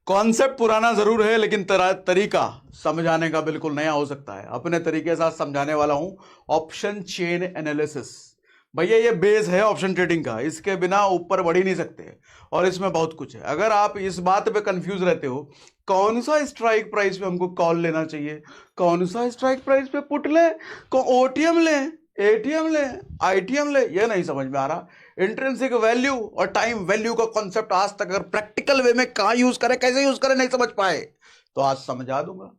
Concept पुराना जरूर है, लेकिन तरीका समझाने का बिल्कुल नया हो सकता है। अपने तरीके के साथ समझाने वाला हूं ऑप्शन चेन एनालिसिस। भैया ये बेस है ऑप्शन ट्रेडिंग का, इसके बिना ऊपर बढ़ ही नहीं सकते, और इसमें बहुत कुछ है। अगर आप इस बात पे कंफ्यूज रहते हो कौन सा स्ट्राइक प्राइस पे हमको कॉल लेना चाहिए, कौन सा स्ट्राइक प्राइस पे पुट ले, ओटीएम ले, एटीएम ले, आईटीएम ले, ये नहीं समझ में आ रहा। इंट्रिंसिक वैल्यू और टाइम वैल्यू का कॉन्सेप्ट आज तक अगर प्रैक्टिकल वे में कहां यूज करें, कैसे यूज करें, नहीं समझ पाए तो आज समझा दूंगा।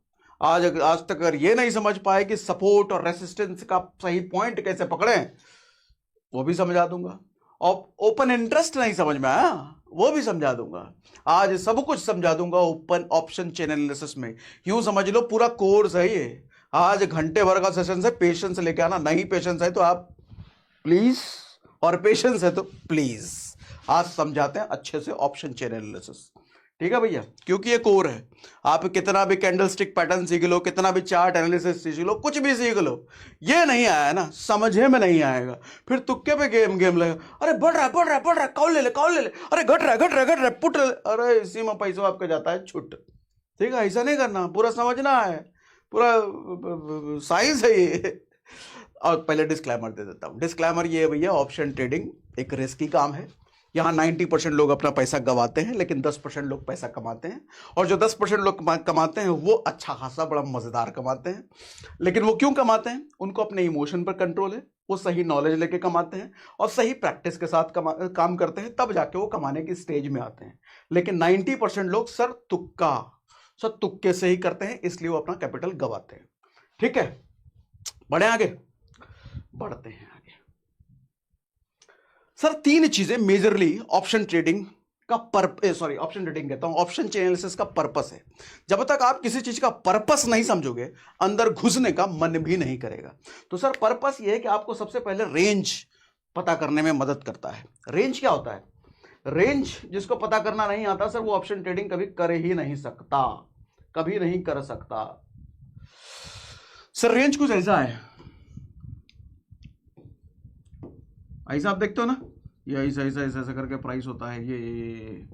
आज तक अगर ये नहीं समझ पाए कि सपोर्ट और रेसिस्टेंस का सही पॉइंट कैसे पकड़ें, वो भी समझा दूंगा। और ओपन इंटरेस्ट नहीं समझ में आया, वो भी समझा दूंगा। आज सब कुछ समझा दूंगा ओपन ऑप्शन चेन एनालिसिस में। यूं समझ लो पूरा कोर्स है ये। आज घंटे भर का सेशन है, पेशेंस लेके आना। नहीं पेशेंस है तो आप प्लीज, और पेशेंस है तो प्लीज। आज समझाते हैं अच्छे से ऑप्शन चेन एनालिसिस, ठीक है भैया, क्योंकि ये कोर है। आप कितना भी कैंडलस्टिक पैटर्न सीख लो, कितना भी चार्ट एनालिसिस सीख लो, कुछ भी सीख लो, ये नहीं आया ना, समझे में नहीं आएगा, फिर तुक्के पे गेम लगा। अरे बढ़ रहा बढ़ रहा बढ़ रहा, कॉल ले ले कॉल ले ले, अरे घट रहा घट रहा घट रहा, पुट ले, अरे इसी में पैसा आपका जाता है छुट। ठीक है, ऐसा नहीं करना, पूरा समझना है, पूरा साइंस है ये। और पहले डिस्क्लेमर दे देता हूं। डिस्क्लेमर ये है भैया, ऑप्शन ट्रेडिंग एक रिस्की काम है। यहाँ 90% लोग अपना पैसा गंवाते हैं, लेकिन 10% लोग पैसा कमाते हैं। और जो 10% लोग कमाते हैं वो अच्छा खासा बड़ा मजेदार कमाते हैं। लेकिन वो क्यों कमाते हैं? उनको अपने इमोशन पर कंट्रोल है, वो सही नॉलेज लेके कमाते हैं और सही प्रैक्टिस के साथ काम करते हैं, तब जाके वो कमाने की स्टेज में आते हैं। लेकिन 90% लोग सर तुक्के से ही करते हैं, इसलिए वो अपना कैपिटल गंवाते हैं। ठीक है, बढ़े आगे, बढ़ते हैं आगे। सर 3 चीजें मेजरली ऑप्शन ट्रेडिंग का ऑप्शन ट्रेडिंग कहता हूं, ऑप्शन चेन एनालिसिस का पर्पस है। जब तक आप किसी चीज का पर्पस नहीं समझोगे, अंदर घुसने का मन भी नहीं करेगा। तो सर पर्पस यह है कि आपको सबसे पहले रेंज पता करने में मदद करता है। रेंज क्या होता है? रेंज जिसको पता करना नहीं आता सर, वो ऑप्शन ट्रेडिंग कभी कर ही नहीं सकता, कभी नहीं कर सकता। सर रेंज कुछ ऐसा है, ऐसा आप देखते हो ना, ये ऐसा ऐसा ऐसा ऐसा करके प्राइस होता है। ये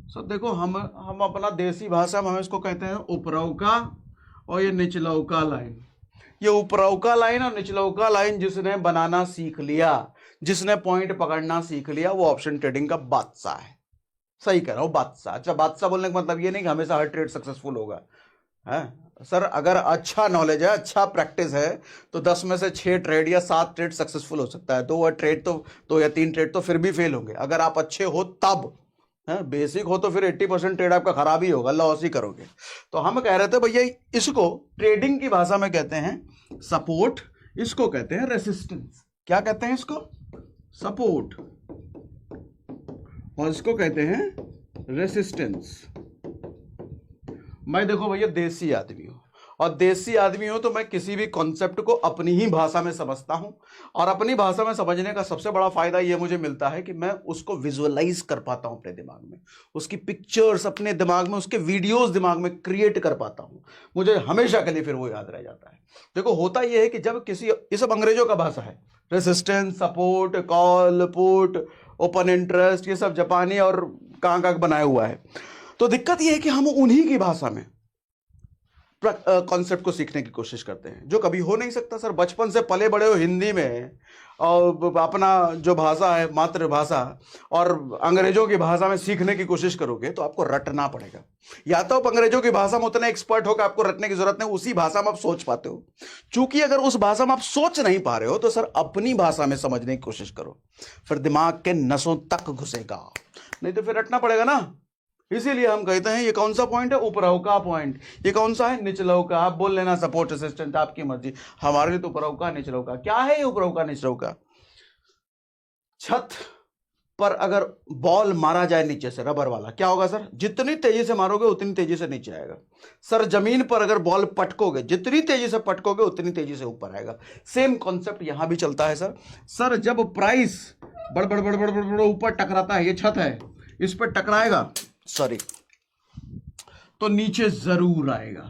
सर देखो, हम अपना देसी भाषा में हम इसको कहते हैं ऊपरौका और ये निचलौका लाइन। ये ऊपरौका लाइन और निचलौका लाइन जिसने बनाना सीख लिया, जिसने पॉइंट पकड़ना सीख लिया, वो ऑप्शन ट्रेडिंग का बादशाह है। सही कह रहा हूं, बादशाह। अच्छा, बादशाह बोलने का मतलब ये नहीं कि हमेशा हर ट्रेड सक्सेसफुल होगा, है सर। अगर अच्छा नॉलेज है, अच्छा प्रैक्टिस है, तो 10 में से 6 ट्रेड या 7 ट्रेड सक्सेसफुल हो सकता है। 2 ट्रेड तो 2 या 3 ट्रेड तो फिर भी फेल होंगे। अगर आप अच्छे हो तब, बेसिक हो तो फिर 80% ट्रेड आपका खराब ही होगा, लॉस ही करोगे। तो हम कह रहे थे भैया, इसको ट्रेडिंग की भाषा में कहते हैं सपोर्ट, इसको कहते हैं रेसिस्टेंस। क्या कहते हैं इसको? सपोर्ट, और इसको कहते हैं रेसिस्टेंस। मैं देखो भैया देसी आदमी हूं, और देसी आदमी हो तो मैं किसी भी कॉन्सेप्ट को अपनी ही भाषा में समझता हूं। और अपनी भाषा में समझने का सबसे बड़ा फायदा यह मुझे मिलता है कि मैं उसको विजुअलाइज कर पाता हूं अपने दिमाग में, उसकी पिक्चर्स अपने दिमाग में, उसके वीडियोस दिमाग में क्रिएट कर पाता हूं। मुझे हमेशा के लिए फिर वो याद रह जाता है। देखो होता यह है कि जब किसी, ये सब अंग्रेजों का भाषा है, resistance, support, call, put, open interest, ये सब जापानी और कहां बनाया हुआ है। तो दिक्कत यह है कि हम उन्हीं की भाषा में कॉन्सेप्ट को सीखने की कोशिश करते हैं, जो कभी हो नहीं सकता सर। बचपन से पले बड़े हो हिंदी में, और अपना जो भाषा है मातृभाषा, और अंग्रेजों की भाषा में सीखने की कोशिश करोगे तो आपको रटना पड़ेगा। या तो आप अंग्रेजों की भाषा में उतने एक्सपर्ट हो कि आपको रटने की जरूरत नहीं, उसी भाषा में आप सोच पाते हो। चूंकि अगर उस भाषा में आप सोच नहीं पा रहे हो, तो सर अपनी भाषा में समझने की कोशिश करो, फिर दिमाग के नसों तक घुसेगा, नहीं तो फिर रटना पड़ेगा ना। इसीलिए हम कहते हैं ये कौन सा पॉइंट है? ऊपरौका पॉइंट। ये कौन सा है? निचलौका। आप बोल लेना सपोर्ट रेसिस्टेंट, आपकी मर्जी। हमारे लिए तो ऊपरौका निचलौका। क्या है ये ऊपरौका निचलौका? छत पर अगर बॉल मारा जाए नीचे से, रबर वाला, क्या होगा सर? जितनी तेजी से मारोगे उतनी तेजी से नीचे आएगा। सर जमीन पर अगर बॉल पटकोगे, जितनी तेजी से पटकोगे उतनी तेजी से ऊपर आएगा। सेम कॉन्सेप्ट यहां भी चलता है सर। सर जब प्राइस बड़ बड़ बड़ बड़ बड़ ऊपर टकराता है, ये छत है, इस पर टकराएगा, सॉरी, तो नीचे जरूर आएगा।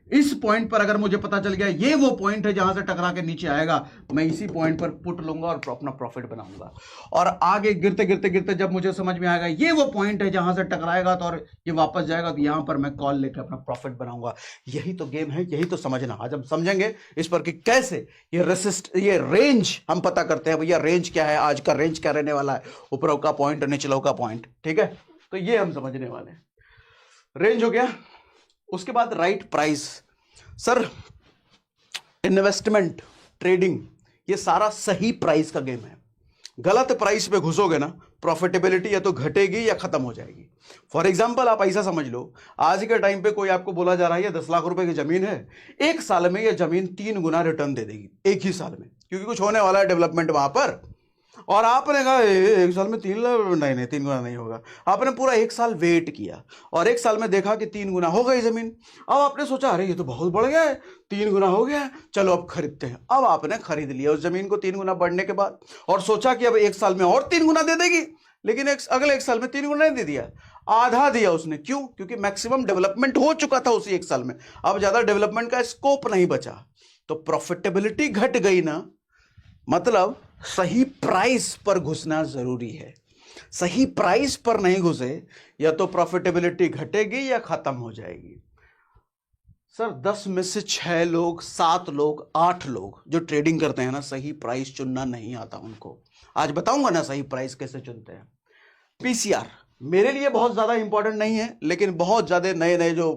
इस पॉइंट पर अगर मुझे पता चल गया ये वो पॉइंट है जहां से टकरा के नीचे आएगा, मैं इसी पॉइंट पर पुट लूंगा और अपना प्रॉफिट बनाऊंगा। और आगे गिरते गिरते गिरते जब मुझे समझ में आएगा ये वो पॉइंट है जहां से टकराएगा तो और ये वापस जाएगा, तो यहां पर मैं कॉल लेकर अपना प्रॉफिट बनाऊंगा। यही तो गेम है, यही तो समझना। आज हम समझेंगे इस पर कि कैसे ये रेंज हम पता करते हैं। भैया रेंज क्या है, आज का रेंज क्या रहने वाला है, ऊपरों का पॉइंट और निचलों का पॉइंट। ठीक है, तो ये हम समझने वाले हैं। रेंज हो गया, उसके बाद right price. Sir investment, trading, ये सारा सही प्राइस का गेम है। गलत प्राइस पे घुसोगे ना, प्रॉफिटेबिलिटी या तो घटेगी या खत्म हो जाएगी। फॉर एग्जांपल आप ऐसा समझ लो, आज के टाइम पे कोई आपको बोला जा रहा है ये 10 लाख रुपए की जमीन है, एक साल में ये जमीन 3 गुना रिटर्न दे देगी, एक ही साल में, क्योंकि कुछ होने वाला है डेवलपमेंट वहां पर। और आपने कहा एक साल में 3 लाख, नहीं 3 गुना नहीं होगा। आपने पूरा एक साल वेट किया और एक साल में देखा कि 3 गुना हो गई जमीन। अब आपने सोचा अरे ये तो बहुत बढ़ गया है, 3 गुना हो गया है, चलो अब खरीदते हैं। अब आपने खरीद लिया उस जमीन को 3 गुना बढ़ने के बाद, और सोचा कि अब एक साल में और 3 गुना दे देगी, लेकिन अगले एक साल में 3 गुना नहीं दे दिया, आधा दिया उसने। क्यों? क्योंकि मैक्सिमम डेवलपमेंट हो चुका था उसी एक साल में, अब ज्यादा डेवलपमेंट का स्कोप नहीं बचा, तो प्रॉफिटेबिलिटी घट गई ना। मतलब सही प्राइस पर घुसना जरूरी है। सही प्राइस पर नहीं घुसे या तो प्रॉफिटेबिलिटी घटेगी या खत्म हो जाएगी। सर 10 में से 6 लोग, 7 लोग, 8 लोग जो ट्रेडिंग करते हैं ना, सही प्राइस चुनना नहीं आता उनको। आज बताऊंगा ना सही प्राइस कैसे चुनते हैं। पीसीआर मेरे लिए बहुत ज्यादा इंपॉर्टेंट नहीं है, लेकिन बहुत ज्यादा नए नए जो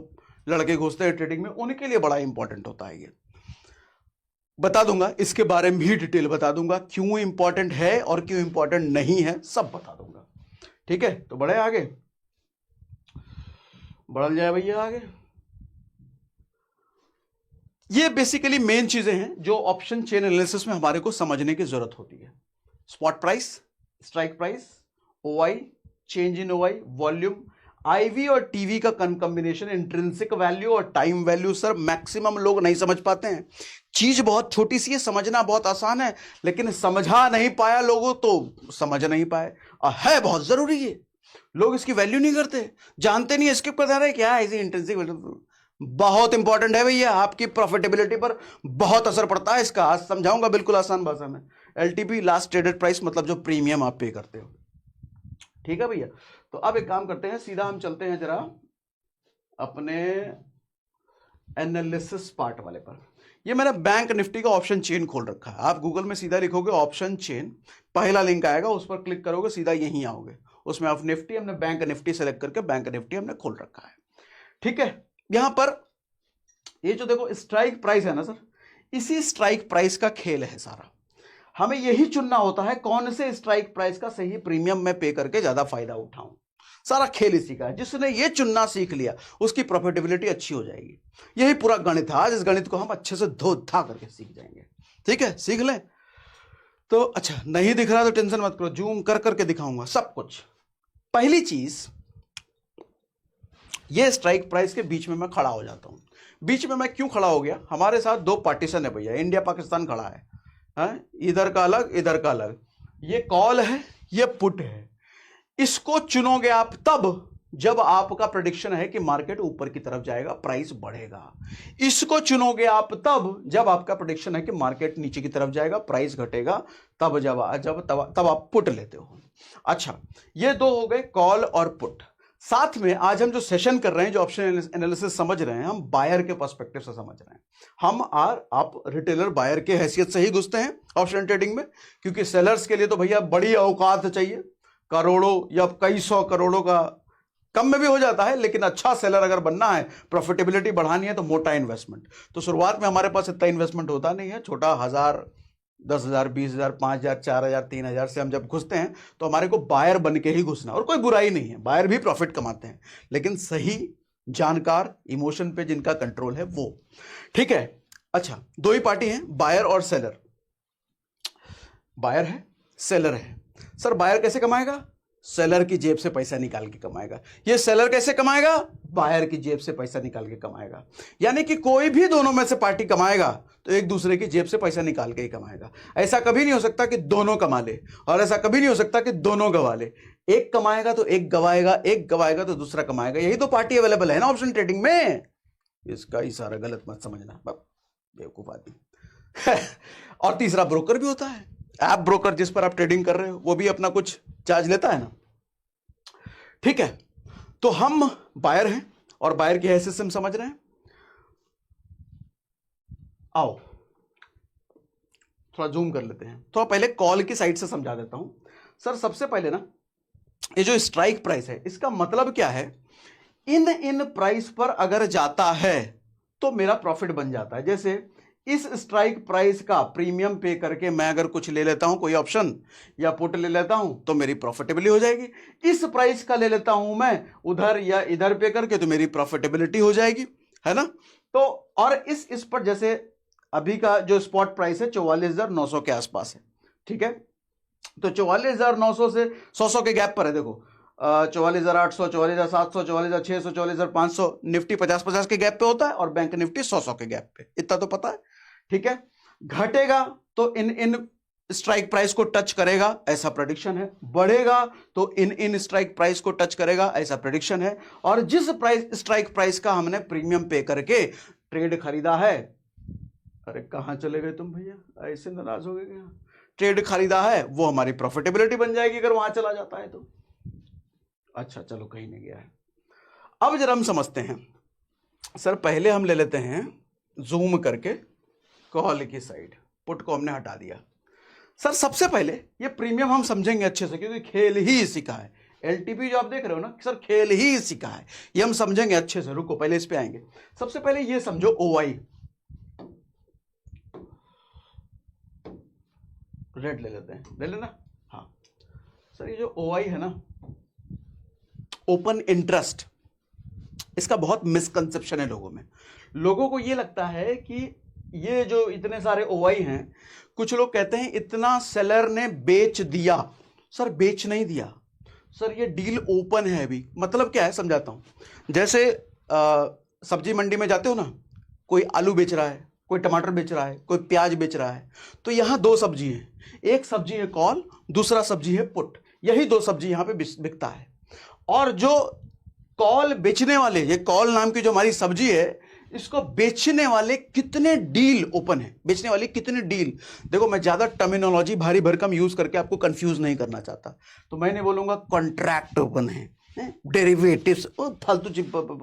लड़के घुसते हैं ट्रेडिंग में उनके लिए बड़ा इंपॉर्टेंट होता है। ये बता दूंगा, इसके बारे में भी डिटेल बता दूंगा, क्यों इंपॉर्टेंट है और क्यों इंपॉर्टेंट नहीं है, सब बता दूंगा। ठीक है, तो बढ़े आगे, बढ़ल जाए भैया आगे। ये बेसिकली मेन चीजें हैं जो ऑप्शन चेन एनालिसिस में हमारे को समझने की जरूरत होती है। Spot price, strike price, OI, change in OI, volume, IV और टीवी का कॉम्बिनेशन, इंट्रिंसिक वैल्यू और टाइम वैल्यू। सर मैक्सिमम लोग नहीं समझ पाते हैं, चीज बहुत छोटी सी है, समझना बहुत आसान है, लेकिन समझा नहीं पाया लोगों तो समझ नहीं पाए। है बहुत जरूरी है, लोग इसकी वैल्यू नहीं करते, जानते नहीं, स्किप कर रहे क्या है इसी इंट्रिंसिक वैल्यू। बहुत इंपॉर्टेंट है भैया, आपकी प्रॉफिटेबिलिटी पर बहुत असर पड़ता है इसका। आज समझाऊंगा बिल्कुल आसान भाषा में। एलटीपी, लास्ट ट्रेडेड प्राइस, मतलब जो प्रीमियम आप पे करते हो। ठीक है भैया, तो अब एक काम करते हैं, सीधा हम चलते हैं जरा अपने एनालिसिस पार्ट वाले पर। ये मैंने बैंक निफ्टी का ऑप्शन चेन खोल रखा है। आप गूगल में सीधा लिखोगे ऑप्शन चेन, पहला लिंक आएगा, उस पर क्लिक करोगे, सीधा यहीं आओगे। उसमें आप निफ्टी, हमने बैंक निफ्टी सेलेक्ट करके बैंक निफ्टी हमने खोल रखा है। ठीक है, यहां पर ये जो देखो स्ट्राइक प्राइस है ना सर, इसी स्ट्राइक प्राइस का खेल है सारा। हमें यही चुनना होता है कौन से स्ट्राइक प्राइस का सही प्रीमियम में पे करके ज्यादा फायदा उठाऊं। सारा खेल इसी का है। जिसने ये चुनना सीख लिया उसकी प्रॉफिटेबिलिटी अच्छी हो जाएगी। यही पूरा गणित है। आज इस गणित को हम अच्छे से धो धा करके सीख जाएंगे। ठीक है, सीख लें। तो अच्छा, नहीं दिख रहा तो टेंशन मत करो, जूम कर करके दिखाऊंगा सब कुछ। पहली चीज, ये स्ट्राइक प्राइस के बीच में मैं खड़ा हो जाता हूं। बीच में मैं क्यों खड़ा हो गया? हमारे साथ 2 पार्टीशन है भैया, इंडिया पाकिस्तान खड़ा है, इधर का अलग, इधर का अलग। ये कॉल है, ये पुट है। इसको चुनोगे आप तब जब आपका प्रेडिक्शन है कि मार्केट ऊपर की तरफ जाएगा, प्राइस बढ़ेगा। इसको चुनोगे आप तब जब आपका प्रेडिक्शन है कि मार्केट नीचे की तरफ जाएगा, प्राइस घटेगा, तब तब आप पुट लेते हो। अच्छा, ये 2 हो गए कॉल और पुट। साथ में आज हम जो सेशन कर रहे हैं, जो ऑप्शन एनालिसिस समझ रहे हैं, हम बायर के पर्सपेक्टिव से समझ रहे हैं। आप रिटेलर बायर के हैसियत से ही घुसते हैं ऑप्शन ट्रेडिंग में, क्योंकि सेलर्स के लिए तो भैया बड़ी औकात चाहिए, करोड़ों या कई 100 करोड़ों का कम में भी हो जाता है, लेकिन अच्छा सेलर अगर बनना है, प्रॉफिटेबिलिटी बढ़ानी है, तो मोटा इन्वेस्टमेंट। तो शुरुआत में हमारे पास इतना इन्वेस्टमेंट होता नहीं है, छोटा 1000, 10,000, 20,000, 5,000, 4,000, 3,000 से हम जब घुसते हैं तो हमारे को बायर बन के ही घुसना। और कोई बुराई नहीं है, बायर भी प्रॉफिट कमाते हैं, लेकिन सही जानकार, इमोशन पे जिनका कंट्रोल है वो। ठीक है, अच्छा, 2 ही पार्टी हैं, बायर और सेलर। बायर है, सेलर है। सर बायर कैसे कमाएगा? सेलर की जेब से पैसा निकाल के कमाएगा। ये सेलर कैसे कमाएगा? बायर की जेब से पैसा निकाल के कमाएगा। यानी कि कोई भी दोनों में से पार्टी कमाएगा तो एक दूसरे की जेब से पैसा निकाल के ही कमाएगा। ऐसा कभी नहीं हो सकता कि दोनों कमा ले, और ऐसा कभी नहीं हो सकता कि दोनों गवा ले। एक कमाएगा तो एक गवाएगा, एक गवाएगा तो दूसरा कमाएगा। यही तो पार्टी अवेलेबल है ना ऑप्शन ट्रेडिंग में। इसका इशारा गलत मत समझना, बेवकूफ आदमी। और तीसरा ब्रोकर भी होता है, ऐप ब्रोकर जिस पर आप ट्रेडिंग कर रहे हो वो भी अपना कुछ चार्ज लेता है ना। ठीक है, तो हम बायर हैं और बायर की हैसियत से हम समझ रहे हैं। आओ थोड़ा जूम कर लेते हैं, थोड़ा पहले कॉल की साइड से समझा देता हूं। सर सबसे पहले ना, ये जो स्ट्राइक प्राइस है इसका मतलब क्या है, इन प्राइस पर अगर जाता है तो मेरा प्रॉफिट बन जाता है। जैसे इस स्ट्राइक प्राइस का प्रीमियम पे करके मैं अगर कुछ ले लेता हूं, कोई ऑप्शन या पुट ले लेता हूं, तो मेरी प्रॉफिटेबिलिटी हो जाएगी। इस प्राइस का ले लेता हूं मैं उधर या इधर पे करके, तो मेरी प्रॉफिटेबिलिटी हो जाएगी, है ना। तो और इस पर जैसे अभी का जो स्पॉट प्राइस है 44,900 के आसपास है, ठीक है। तो 44,900 से 100 के गैप पर है, देखो 44,800, 44,700, 44,600, 44,500, निफ्टी 50-50 के गैप पे होता है और बैंक निफ्टी 100 के गैप पे, इतना तो पता है, ठीक है। घटेगा तो इन स्ट्राइक प्राइस को टच करेगा, ऐसा प्रेडिक्शन है। बढ़ेगा तो इन स्ट्राइक प्राइस को टच करेगा, ऐसा प्रेडिक्शन है। और जिस स्ट्राइक प्राइस का हमने प्रीमियम पे करके ट्रेड खरीदा है, अरे कहां चले गए तुम भैया, ऐसे नाराज हो गए क्या, ट्रेड खरीदा है वो हमारी प्रॉफिटेबिलिटी बन जाएगी अगर वहां चला जाता है तो। अच्छा चलो कहीं नहीं गया है। अब जरा हम समझते हैं, सर पहले हम ले लेते हैं जूम करके कॉल की साइड, पुट को हमने हटा दिया। सर सबसे पहले ये प्रीमियम हम समझेंगे अच्छे से, क्योंकि खेल ही इसी का है। एलटीपी जो आप देख रहे हो ना सर, खेल ही इसी का है, ये हम समझेंगे अच्छे से। रुको पहले इस पे आएंगे। सबसे पहले ये समझो ओआई, रेड ले लेते हैं, ले लेना। हाँ सर, ये जो ओआई है ना, ओपन इंटरेस्ट, इसका बहुत मिसकंसेप्शन है लोगों में। लोगों को ये लगता है कि ये जो इतने सारे ओआई हैं, कुछ लोग कहते हैं इतना सेलर ने बेच दिया। सर बेच नहीं दिया सर, ये डील ओपन है अभी। मतलब क्या है समझाता हूं। जैसे सब्जी मंडी में जाते हो ना, कोई आलू बेच रहा है, कोई टमाटर बेच रहा है, कोई प्याज बेच रहा है, तो यहां दो सब्जी है, एक सब्जी है कॉल, दूसरा सब्जी है पुट। यही दो सब्जी यहां पे बिकता है। और जो कॉल बेचने वाले, ये कॉल नाम की जो हमारी सब्जी है, इसको बेचने वाले कितने डील ओपन है, बेचने वाले कितने डील। देखो मैं ज्यादा टर्मिनोलॉजी भारी भरकम यूज करके आपको कंफ्यूज नहीं करना चाहता, तो मैं नहीं बोलूंगा कॉन्ट्रैक्ट ओपन है, डेरिवेटिव्स, फालतू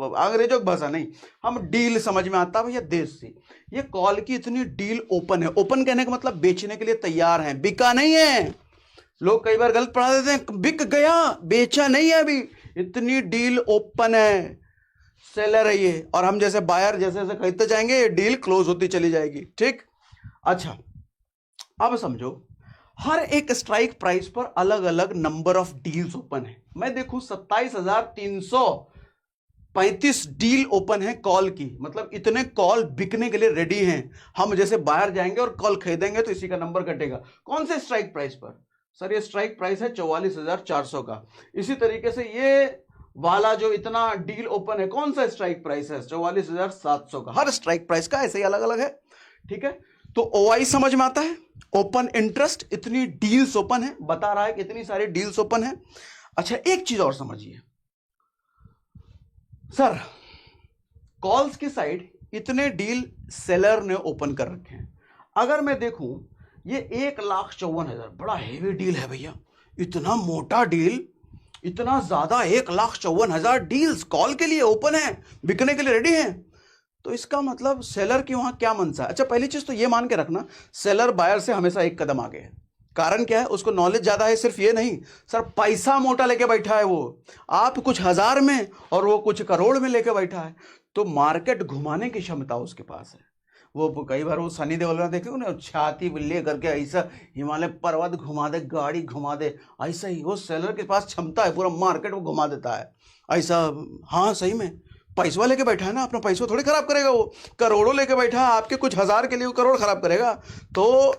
अंग्रेजों की भाषा नहीं, हम डील समझ में आता भैया देश से। ये कॉल की इतनी डील ओपन है, ओपन कहने का मतलब बेचने के लिए तैयार है, बिका नहीं है। लोग कई बार गलत पढ़ा देते हैं, बिक गया, बेचा नहीं है अभी। इतनी डील ओपन है, सेलर है ये, और हम जैसे बायर जैसे जैसे खरीदते जाएंगे ये डील क्लोज होती चली जाएगी, ठीक। अच्छा अब समझो, हर एक स्ट्राइक प्राइस पर अलग अलग नंबर ऑफ डील्स ओपन है। मैं देखूं 27,335 डील ओपन है कॉल की, मतलब इतने कॉल बिकने के लिए रेडी हैं। हम जैसे बाहर जाएंगे और कॉल खरीदेंगे तो इसी का नंबर कटेगा। कौन से स्ट्राइक प्राइस पर? सर ये स्ट्राइक प्राइस है 44,400 का। इसी तरीके से ये वाला जो इतना डील ओपन है, कौन सा स्ट्राइक प्राइस है? 44,700 का। हर स्ट्राइक प्राइस का ऐसे ही अलग अलग है, ठीक है। तो ओआई समझ में आता है, ओपन इंटरेस्ट, इतनी डील्स ओपन है, बता रहा है कि इतनी सारी डील्स ओपन है। अच्छा एक चीज और समझिए सर, कॉल्स की साइड इतने डील सेलर ने ओपन कर रखे हैं। अगर मैं देखूं ये 1,54,000, बड़ा हेवी डील है भैया, इतना मोटा डील, इतना ज्यादा 1,54,000 डील्स कॉल के लिए ओपन है, बिकने के लिए रेडी हैं। तो इसका मतलब सेलर की वहां क्या मनसा है? अच्छा पहली चीज तो ये मान के रखना, सेलर बायर से हमेशा एक कदम आगे है। कारण क्या है? उसको नॉलेज ज्यादा है। सिर्फ ये नहीं सर, पैसा मोटा लेके बैठा है वो, आप कुछ हजार में और वो कुछ करोड़ में लेके बैठा है। तो मार्केट घुमाने की क्षमता उसके पास है। वो कई बार वो सनी देओल देखे ना, छाती ले करके ऐसा हिमालय पर्वत घुमा दे, गाड़ी घुमा दे, ऐसा ही वो सेलर के पास क्षमता है, पूरा मार्केट वो घुमा देता है ऐसा। हाँ सही में पैसा लेके बैठा है ना, अपना पैसा थोड़ी खराब करेगा वो, करोड़ों लेके बैठा है, आपके कुछ हजार के लिए वो करोड़ खराब करेगा। तो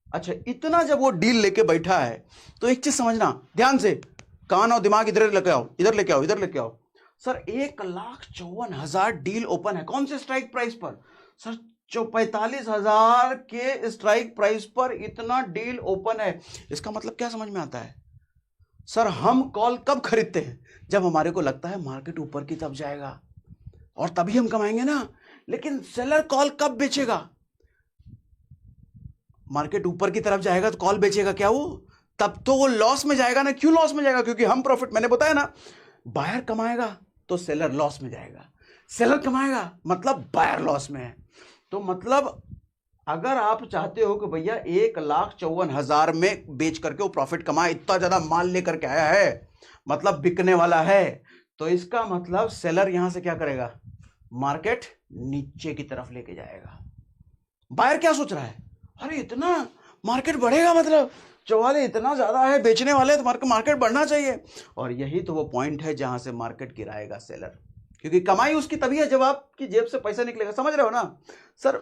अच्छा इतना जब वो डील लेके बैठा है, तो एक चीज समझना ध्यान से, कान और दिमाग इधर लेके आओ, इधर लेके आओ, इधर लेके आओ। सर 1,54,000 डील ओपन है, कौन से स्ट्राइक प्राइस पर? सर 45,000 के स्ट्राइक प्राइस पर इतना डील ओपन है। इसका मतलब क्या समझ में आता है? सर हम कॉल कब खरीदते हैं? जब हमारे को लगता है मार्केट ऊपर की तरफ जाएगा, और तभी हम कमाएंगे ना। लेकिन सेलर कॉल कब बेचेगा? मार्केट ऊपर की तरफ जाएगा तो कॉल बेचेगा क्या वो? तब तो वो लॉस में जाएगा ना। क्यों लॉस में जाएगा? क्योंकि हम प्रॉफिट, मैंने बताया ना, बायर कमाएगा तो सेलर लॉस में जाएगा, सेलर कमाएगा मतलब बायर लॉस में है। तो मतलब अगर आप चाहते हो कि भैया 1,54,000 में बेच करके वो प्रॉफिट कमाए, इतना ज्यादा माल लेकर के आया है, मतलब बिकने वाला है, तो इसका मतलब सेलर यहां से क्या करेगा? मार्केट नीचे की तरफ लेके जाएगा। बायर क्या सोच रहा है? अरे इतना मार्केट बढ़ेगा, मतलब 44 इतना ज्यादा है, बेचने वाले, तो मार्केट बढ़ना चाहिए। और यही तो वो पॉइंट है जहां से मार्केट गिराएगा सेलर, क्योंकि कमाई उसकी तभी है जब आपकी जेब से पैसा निकलेगा। समझ रहे हो ना सर?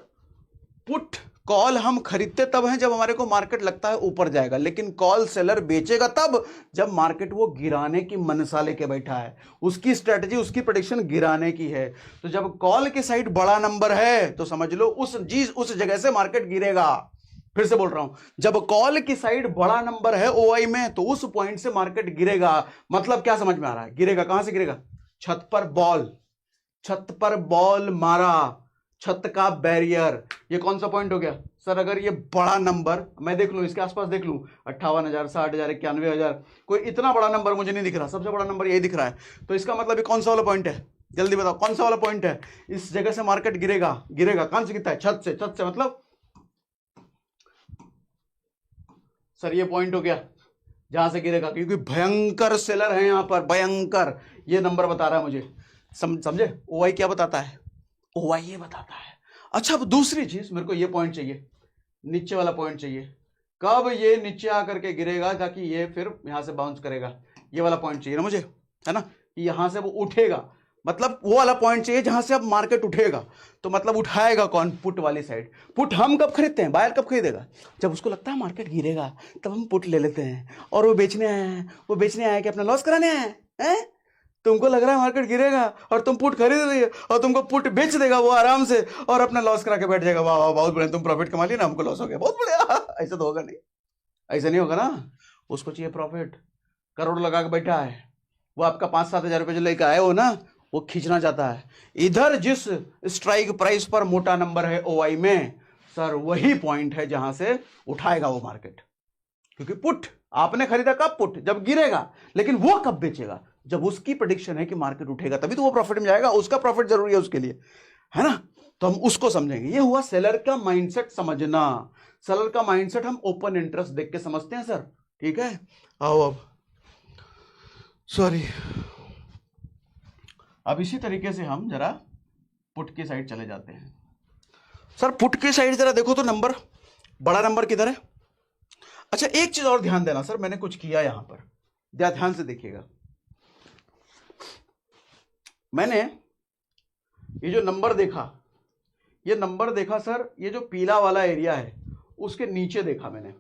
पुट कॉल हम खरीदते तब हैं जब हमारे को मार्केट लगता है ऊपर जाएगा, लेकिन कॉल सेलर बेचेगा तब जब मार्केट वो गिराने की मनसा लेके बैठा है, उसकी स्ट्रेटजी, उसकी प्रेडिक्शन गिराने की है। तो जब कॉल की साइड बड़ा नंबर है तो समझ लो उस जगह से मार्केट गिरेगा। फिर से बोल रहा हूं, जब कॉल की साइड बड़ा नंबर है ओआई में तो उस पॉइंट से मार्केट गिरेगा। मतलब क्या समझ में आ रहा है? गिरेगा कहां से गिरेगा? छत पर बॉल मारा, छत का बैरियर। ये कौन सा पॉइंट हो गया सर? अगर ये बड़ा नंबर मैं देख लूं, इसके आसपास देख लूं, 58,000, 60,000, 91,000, कोई इतना बड़ा नंबर मुझे नहीं दिख रहा, सबसे बड़ा नंबर यही दिख रहा है। तो इसका मतलब ये कौन सा वाला पॉइंट है? जल्दी बताओ कौन सा वाला पॉइंट है? इस जगह से मार्केट गिरेगा। कहां से गिरता है? छत से मतलब सर ये पॉइंट हो गया जहां से गिरेगा, क्योंकि भयंकर सेलर है यहां पर, भयंकर। ये नंबर बता रहा है मुझे, समझे? ओआई क्या बताता है? ओआई ये बताता है। अच्छा, अब दूसरी चीज, मेरे को ये पॉइंट चाहिए, नीचे वाला पॉइंट चाहिए। कब ये नीचे आकर के गिरेगा ताकि ये फिर यहां से बाउंस करेगा? ये वाला पॉइंट चाहिए ना मुझे, है ना? यहां से वो उठेगा, मतलब वो वाला पॉइंट चाहिए जहां से अब मार्केट उठेगा। तो मतलब उठाएगा कौन? पुट वाली साइड। पुट हम कब खरीदते हैं? बायर कब खरीदेगा? जब उसको लगता है मार्केट गिरेगा, तब हम पुट ले लेते हैं। और वो बेचने आया है कि अपना लॉस कराने आया है? तुमको लग रहा है मार्केट गिरेगा और तुम पुट खरीद रही है, और तुमको पुट बेच देगा वो आराम से और अपना लॉस करा के बैठ जाएगा। वाह वाह, बहुत बढ़िया, तुम प्रॉफिट कमा लिया ना, हमको लॉस हो गया, बहुत बढ़िया। ऐसा तो होगा नहीं, ऐसा नहीं होगा ना। उसको चाहिए प्रॉफिट, करोड़ लगा के बैठा है, वो आपका 5-7 हजार रुपये जो लेकर आए हो ना, वो खींचना चाहता है। इधर जिस स्ट्राइक प्राइस पर मोटा नंबर है ओआई में, सर वही पॉइंट है जहां से उठाएगा वो मार्केट। क्योंकि पुट आपने खरीदा कब? पुट जब गिरेगा। लेकिन वो कब बेचेगा? जब उसकी प्रेडिक्शन है कि मार्केट उठेगा, तभी तो वो प्रॉफिट में जाएगा। उसका प्रॉफिट जरूरी है उसके लिए, है ना? तो हम उसको समझेंगे। ये हुआ सेलर का माइंडसेट समझना। सेलर का माइंडसेट हम ओपन इंटरेस्ट देख के समझते हैं सर, ठीक है? आओ अब, सॉरी, अब इसी तरीके से हम जरा पुट की साइड चले जाते हैं। सर पुट की साइड जरा देखो तो नंबर, बड़ा नंबर किधर है? अच्छा, एक चीज और ध्यान देना सर, मैंने कुछ किया यहां पर, ध्यान से देखिएगा। मैंने ये जो नंबर देखा, ये नंबर देखा सर, ये जो पीला वाला एरिया है उसके नीचे देखा मैंने।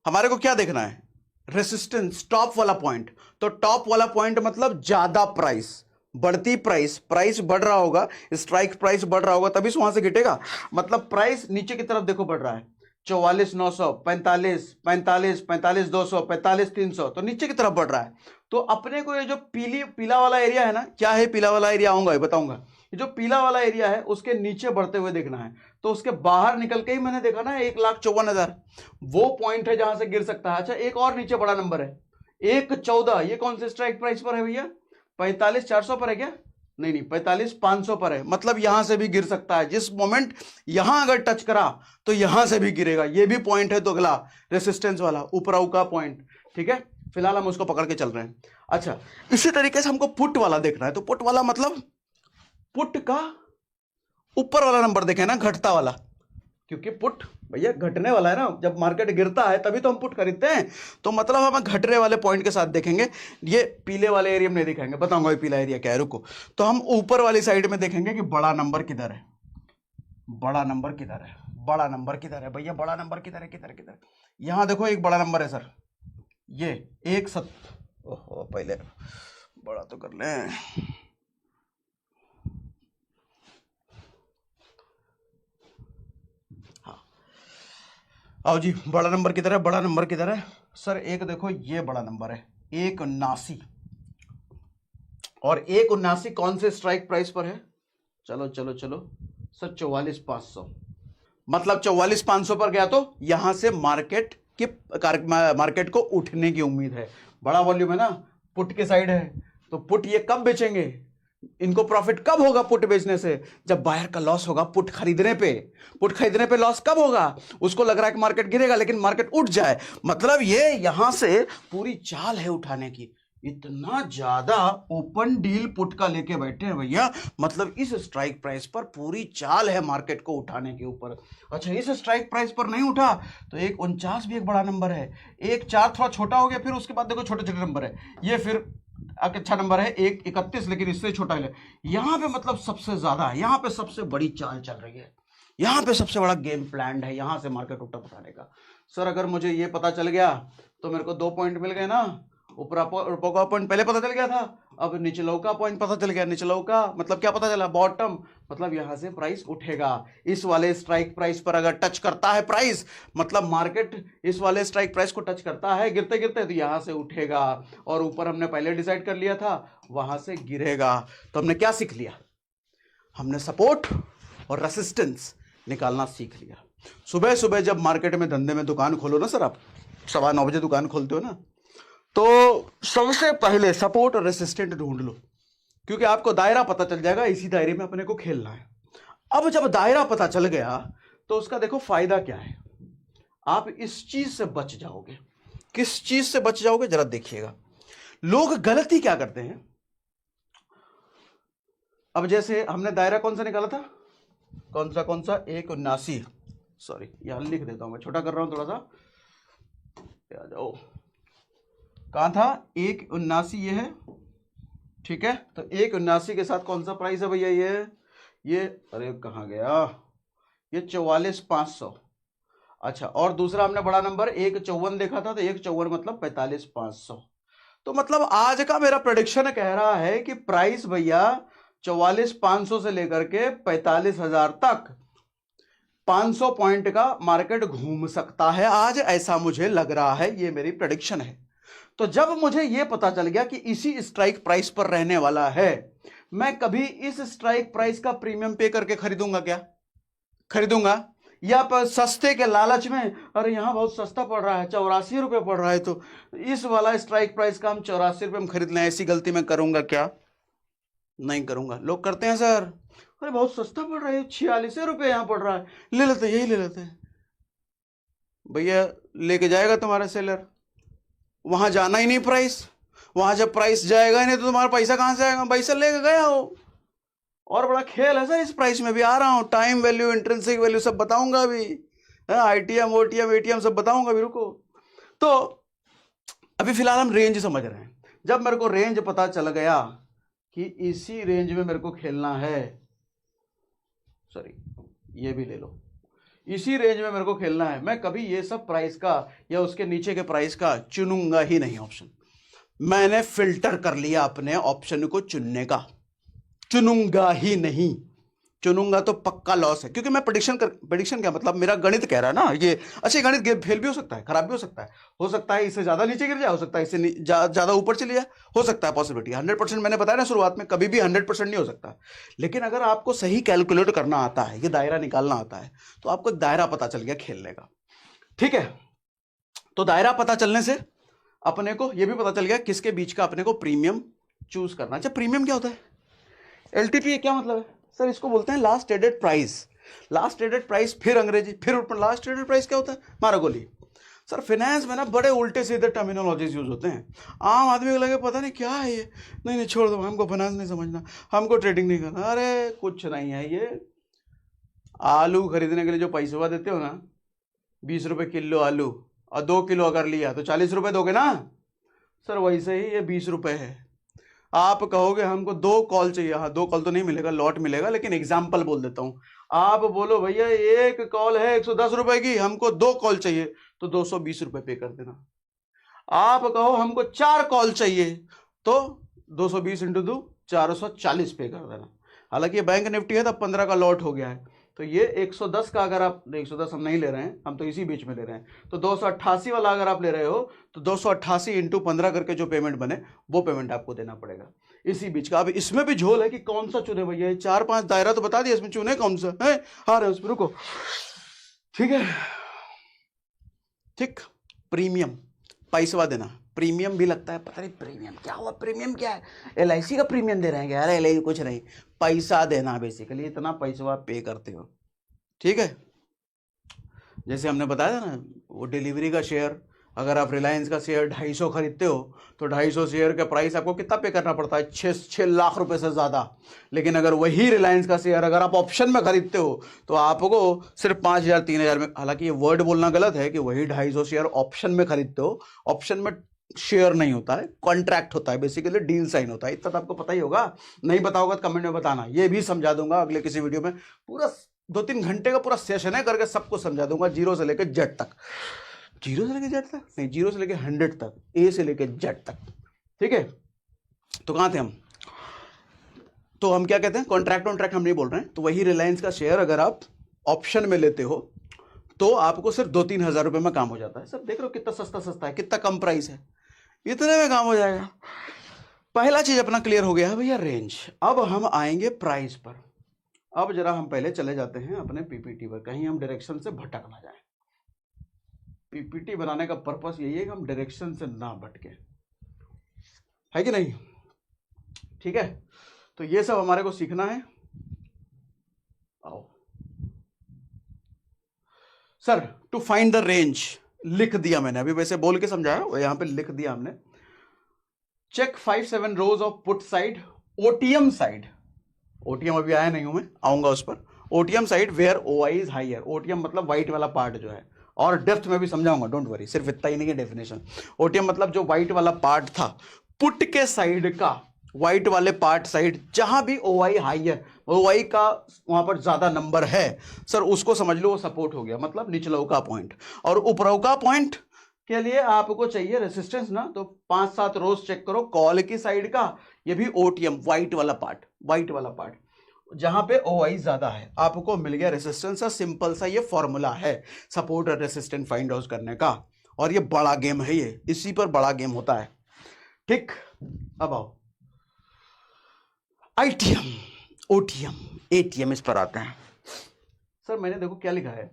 हमारे को क्या देखना है? रेसिस्टेंस, टॉप वाला पॉइंट। तो टॉप वाला पॉइंट मतलब ज्यादा प्राइस, बढ़ती प्राइस बढ़ रहा होगा, स्ट्राइक प्राइस बढ़ रहा होगा, तभी से वहां से गिटेगा। मतलब प्राइस नीचे की तरफ देखो बढ़ रहा है, 44,900, 45, 45, 45,200, 45,300, तो नीचे की तरफ बढ़ रहा है। तो अपने को ये जो पीला वाला एरिया है ना, क्या है पीला वाला एरिया? आऊंगा ये बताऊंगा। ये जो पीला वाला एरिया है उसके नीचे बढ़ते हुए देखना है। तो उसके बाहर निकल के ही मैंने देखा ना 1,54,000, वो पॉइंट है जहां से गिर सकता है। अच्छा, एक और नीचे बड़ा नंबर है 1,14, ये कौन से स्ट्राइक प्राइस पर है भैया? 45,400 पर है क्या? नहीं, 45,500 पर है। मतलब यहां से भी गिर सकता है। जिस मोमेंट यहां अगर टच करा तो यहां से भी गिरेगा। ये भी पॉइंट है तो अगला रेसिस्टेंस वाला ऊपराऊ का पॉइंट, ठीक है? फिलहाल हम उसको पकड़ के चल रहे हैं। अच्छा, इसी तरीके से हमको पुट वाला देखना है। तो पुट वाला मतलब पुट का ऊपर वाला नंबर देखे ना, घटता वाला, क्योंकि पुट भैया घटने वाला है ना। जब मार्केट गिरता है तभी तो हम पुट खरीदते हैं। तो मतलब हम घटने वाले पॉइंट के साथ देखेंगे। ये पीले वाले एरिया में नहीं दिखाएंगे, बताऊंगा ये पीला एरिया क्या है, रुको। तो हम ऊपर वाली साइड में देखेंगे कि बड़ा नंबर किधर है, बड़ा नंबर किधर है, बड़ा नंबर किधर है भैया, बड़ा नंबर किधर है, किधर? यहां देखो एक बड़ा नंबर है सर, ये 1,7, ओहो पहले बड़ा तो कर लें। आओ जी, बड़ा नंबर किधर है? बड़ा नंबर किधर है सर? एक देखो ये बड़ा नंबर है 1,79, और 1,79 कौन से स्ट्राइक प्राइस पर है? चलो सर 44,500, मतलब 44,500 पर गया तो यहां से मार्केट को उठने की उम्मीद है। बड़ा वॉल्यूम है ना, पुट के साइड है, तो पुट ये कब बेचेंगे, इनको प्रॉफिट कब होगा पुट बेचने से, जब बायर का लॉस होगा पुट खरीदने पे। पुट खरीदने पे लॉस कब होगा, उसको लग रहा है कि मार्केट गिरेगा लेकिन मार्केट उठ जाए, मतलब ये यहां से पूरी चाल है उठाने की। इतना ज्यादा ओपन डील पुट का लेके बैठे हैं भैया, मतलब इस स्ट्राइक प्राइस पर पूरी चाल है मार्केट को उठाने के ऊपर। अच्छा, इस स्ट्राइक प्राइस पर नहीं उठा तो 1,49 भी एक बड़ा नंबर है, 1,4 थोड़ा छोटा हो गया, फिर उसके बाद देखो छोटे छोटे नंबर है, ये फिर अच्छा नंबर है 1,31, लेकिन इससे छोटा है। यहां पे मतलब सबसे ज्यादा, यहां पे सबसे बड़ी चाल चल रही है, यहां पे सबसे बड़ा गेम प्लान है यहां से मार्केट उठाने का। सर अगर मुझे ये पता चल गया तो मेरे को 2 पॉइंट मिल गए ना, ऊपर का पॉइंट पहले पता चल गया था, अब निचलों का पॉइंट पता चल गया। निचलों का मतलब क्या पता चला, बॉटम, मतलब यहां से प्राइस उठेगा। इस वाले स्ट्राइक प्राइस पर अगर टच करता है प्राइस, मतलब मार्केट इस वाले स्ट्राइक प्राइस को टच करता है गिरते गिरते, तो यहां से उठेगा, और ऊपर हमने पहले डिसाइड कर लिया था वहां से गिरेगा। तो हमने क्या सीख लिया, हमने सपोर्ट और रेसिस्टेंस निकालना सीख लिया। सुबह सुबह जब मार्केट में धंधे में दुकान खोलो ना सर, आप 9:15 बजे दुकान खोलते हो ना, तो सबसे पहले सपोर्ट और रेसिस्टेंट ढूंढ लो, क्योंकि आपको दायरा पता चल जाएगा, इसी दायरे में अपने को खेलना है। अब जब दायरा पता चल गया तो उसका देखो फायदा क्या है, आप इस चीज से बच जाओगे। किस चीज से बच जाओगे जरा देखिएगा। लोग गलती क्या करते हैं, अब जैसे हमने दायरा कौन सा निकाला था, कौन सा 1,79, सॉरी यहां लिख देता हूं, मैं छोटा कर रहा हूं थोड़ा सा, आ जाओ, कहां था 1,79 ये है, ठीक है। तो 1,79 के साथ कौन सा प्राइस है भैया, ये अरे कहां गया, ये 44,500। अच्छा, और दूसरा हमने बड़ा नंबर 1,54 देखा था, तो 1,54 मतलब 45,500। तो मतलब आज का मेरा प्रेडिक्शन कह रहा है कि प्राइस भैया 44,500 से लेकर के 45,000 तक 500 पॉइंट का मार्केट घूम सकता है आज, ऐसा मुझे लग रहा है, ये मेरी प्रेडिक्शन है। तो जब मुझे यह पता चल गया कि इसी स्ट्राइक प्राइस पर रहने वाला है, मैं कभी इस स्ट्राइक प्राइस का प्रीमियम पे करके खरीदूंगा क्या, खरीदूंगा, या पर सस्ते के लालच में, अरे यहां बहुत सस्ता पड़ रहा है 84 रुपए पड़ रहा है, तो इस वाला स्ट्राइक प्राइस का हम 84 रुपए में खरीद लें, ऐसी गलती मैं करूंगा क्या, नहीं करूंगा। लोग करते हैं सर, अरे बहुत सस्ता पड़ रहा है 46 रुपए यहां पड़ रहा है, ले लेते हैं, यही ले लेते हैं। भैया लेके जाएगा तुम्हारा सेलर, वहां जाना ही नहीं प्राइस, वहां जब प्राइस जाएगा ही नहीं तो तुम्हारा पैसा कहां से आएगा, पैसा लेके गया हो। और बड़ा खेल है सर इस प्राइस में भी, आ रहा हूं, टाइम वैल्यू इंट्रिंसिक वैल्यू सब बताऊंगा अभी, आईटीएम ओटीएम एटीएम सब बताऊंगा अभी, रुको। तो अभी फिलहाल हम रेंज समझ रहे हैं। जब मेरे को रेंज पता चल गया कि इसी रेंज में मेरे को खेलना है, सॉरी ये भी ले लो, इसी रेंज में मेरे को खेलना है, मैं कभी ये सब प्राइस का या उसके नीचे के प्राइस का चुनूंगा ही नहीं ऑप्शन। मैंने फिल्टर कर लिया अपने ऑप्शन को चुनने का, चुनूंगा ही नहीं, चुनूंगा तो पक्का लॉस है, क्योंकि मैं प्रेडिक्शन क्या मतलब, मेरा गणित कह रहा है ना ये, अच्छे गणित फेल भी हो सकता है, खराब भी हो सकता है इससे ज्यादा नीचे गिर जाए, हो सकता है इससे ज्यादा ऊपर चले जाए, हो सकता है पॉसिबिलिटी। 100% मैंने बताया ना शुरुआत में, कभी भी 100% नहीं हो सकता, लेकिन अगर आपको सही कैलकुलेट करना आता है, ये दायरा निकालना आता है, तो आपको एक दायरा पता चल गया खेलने का, ठीक है। तो दायरा पता चलने से अपने को यह भी पता चल गया किसके बीच का अपने को प्रीमियम चूज करना। अच्छा, प्रीमियम क्या होता है, एलटीपी क्या मतलब है सर, इसको बोलते हैं last traded price. Last traded price, फिर अंग्रेजी, फिर लास्ट ट्रेडेड प्राइस क्या होता है, मारा गोली। सर फाइनेंस में ना बड़े उल्टे सीधे टर्मिनोलॉजीज यूज होते हैं, आम आदमी को लगे पता नहीं क्या है ये, नहीं छोड़ दो, हमको फाइनेंस नहीं समझना, हमको ट्रेडिंग नहीं करना। अरे कुछ नहीं है, ये आलू खरीदने के लिए जो पैसा देते हो ना, 20 रुपए किलो आलू, और 2 किलो अगर लिया तो 40 रुपए दोगे ना सर, वैसे ही ये 20 रुपए है। आप कहोगे हमको 2 कॉल चाहिए, हाँ 2 कॉल तो नहीं मिलेगा, लॉट मिलेगा, लेकिन एग्जाम्पल बोल देता हूं। आप बोलो भैया 1 कॉल है 110 रुपए की, हमको 2 कॉल चाहिए, तो 220 रुपए पे कर देना। आप कहो हमको 4 कॉल चाहिए, तो 220 इंटू 2 440 पे कर देना। हालांकि बैंक निफ्टी है, तब 15 का लॉट हो गया है, तो ये 110 का अगर आप, 110 हम नहीं ले रहे हैं, हम तो इसी बीच में ले रहे हैं, तो 288 वाला अगर आप ले रहे हो तो 288 इंटू 15 करके जो पेमेंट बने वो पेमेंट आपको देना पड़ेगा। इसी बीच का। अब इसमें भी झोल है कि कौन सा चुने भैया, 4-5 दायरा तो बता दिया, इसमें चुने कौन सा है, आ रहे उसमें, रुको, ठीक है, ठीक। प्रीमियम पैसा देना, प्रीमियम भी लगता है, पता नहीं प्रीमियम क्या हुआ, प्रीमियम क्या है, LIC का प्रीमियम दे रहे हैं क्या, अरे LIC कुछ नहीं, पैसा देना बेसिकली, इतना पैसा आप पे करते हो, ठीक है। जैसे हमने बताया था ना, वो डिलीवरी का शेयर, अगर आप रिलायंस का शेयर 250 खरीदते हो तो 250 शेयर का प्राइस आपको कितना पे करना पड़ता है, 6 लाख रुपए से ज़्यादा। लेकिन अगर वही रिलायंस का शेयर अगर आप ऑप्शन में खरीदते हो तो आपको सिर्फ 5,000 3,000 में, हालांकि ये वर्ड बोलना गलत है कि वही 250 शेयर ऑप्शन में खरीदते हो, ऑप्शन में शेयर नहीं होता है, कॉन्ट्रैक्ट होता है, बेसिकली डील साइन होता है, इतना तो आपको पता ही होगा, नहीं पता होगा तो कमेंट में बताना, ये भी समझा दूंगा अगले किसी वीडियो में, पूरा 2-3 घंटे का पूरा सेशन है, करके सबको समझा दूंगा, जीरो से लेकर जेड तक, जीरो से लेकर जेड तक नहीं, जीरो से लेकर 100 तक, ए से लेकर जेड तक, ठीक है। तो कहाँ थे हम, तो हम क्या कहते हैं, कॉन्ट्रैक्ट हम नहीं बोल रहे हैं। तो वही रिलायंस का शेयर अगर आप ऑप्शन में लेते हो तो आपको सिर्फ 2-3 हज़ार रुपए में काम हो जाता है। सब देख रहे हो कितना सस्ता है, कितना कम प्राइस है, इतने में काम हो जाएगा। पहला चीज अपना क्लियर हो गया है भैया, रेंज। अब हम आएंगे प्राइस पर। अब जरा हम पहले चले जाते हैं अपने पीपीटी पर, कहीं हम डायरेक्शन से भटक ना जाए। पीपीटी बनाने का पर्पस यही है कि हम डायरेक्शन से ना भटके, है कि नहीं, ठीक है। तो ये सब हमारे को सीखना है। आओ sir, to find the range लिख दिया मैंने, अभी वैसे बोल के समझाया, यहां पे लिख दिया हमने। Check 5-7 rows of put side, OTM side, OTM अभी आया नहीं हूं मैं, आऊंगा उस पर। OTM side where OI is higher, OTM मतलब व्हाइट वाला पार्ट जो है, और डेप्थ में भी समझाऊंगा, डोंट वरी, सिर्फ इतना ही नहीं है डेफिनेशन। ओटीएम मतलब जो व्हाइट वाला पार्ट था पुट के साइड का, व्हाइट वाले पार्ट साइड जहां भी OI हाई है, OI का वहां पर ज्यादा नंबर है सर, उसको समझ लो वो सपोर्ट हो गया, मतलब निचलों का पॉइंट। और ऊपरों का पॉइंट के लिए आपको चाहिए रेसिस्टेंस ना, तो 5-7 रोज चेक करो कॉल की साइड का, ये भी ओटीएम व्हाइट वाला पार्ट जहां पे OI ज्यादा है, आपको मिल गया रेसिस्टेंस। सिंपल सा ये फॉर्मूला है सपोर्ट और रेसिस्टेंस फाइंड आउट करने का, और ये बड़ा गेम है, ये इसी पर बड़ा गेम होता है, ठीक। अब आओ ITM, OTM, ATM, इस पर आते हैं। सर मैंने देखो क्या लिखा है,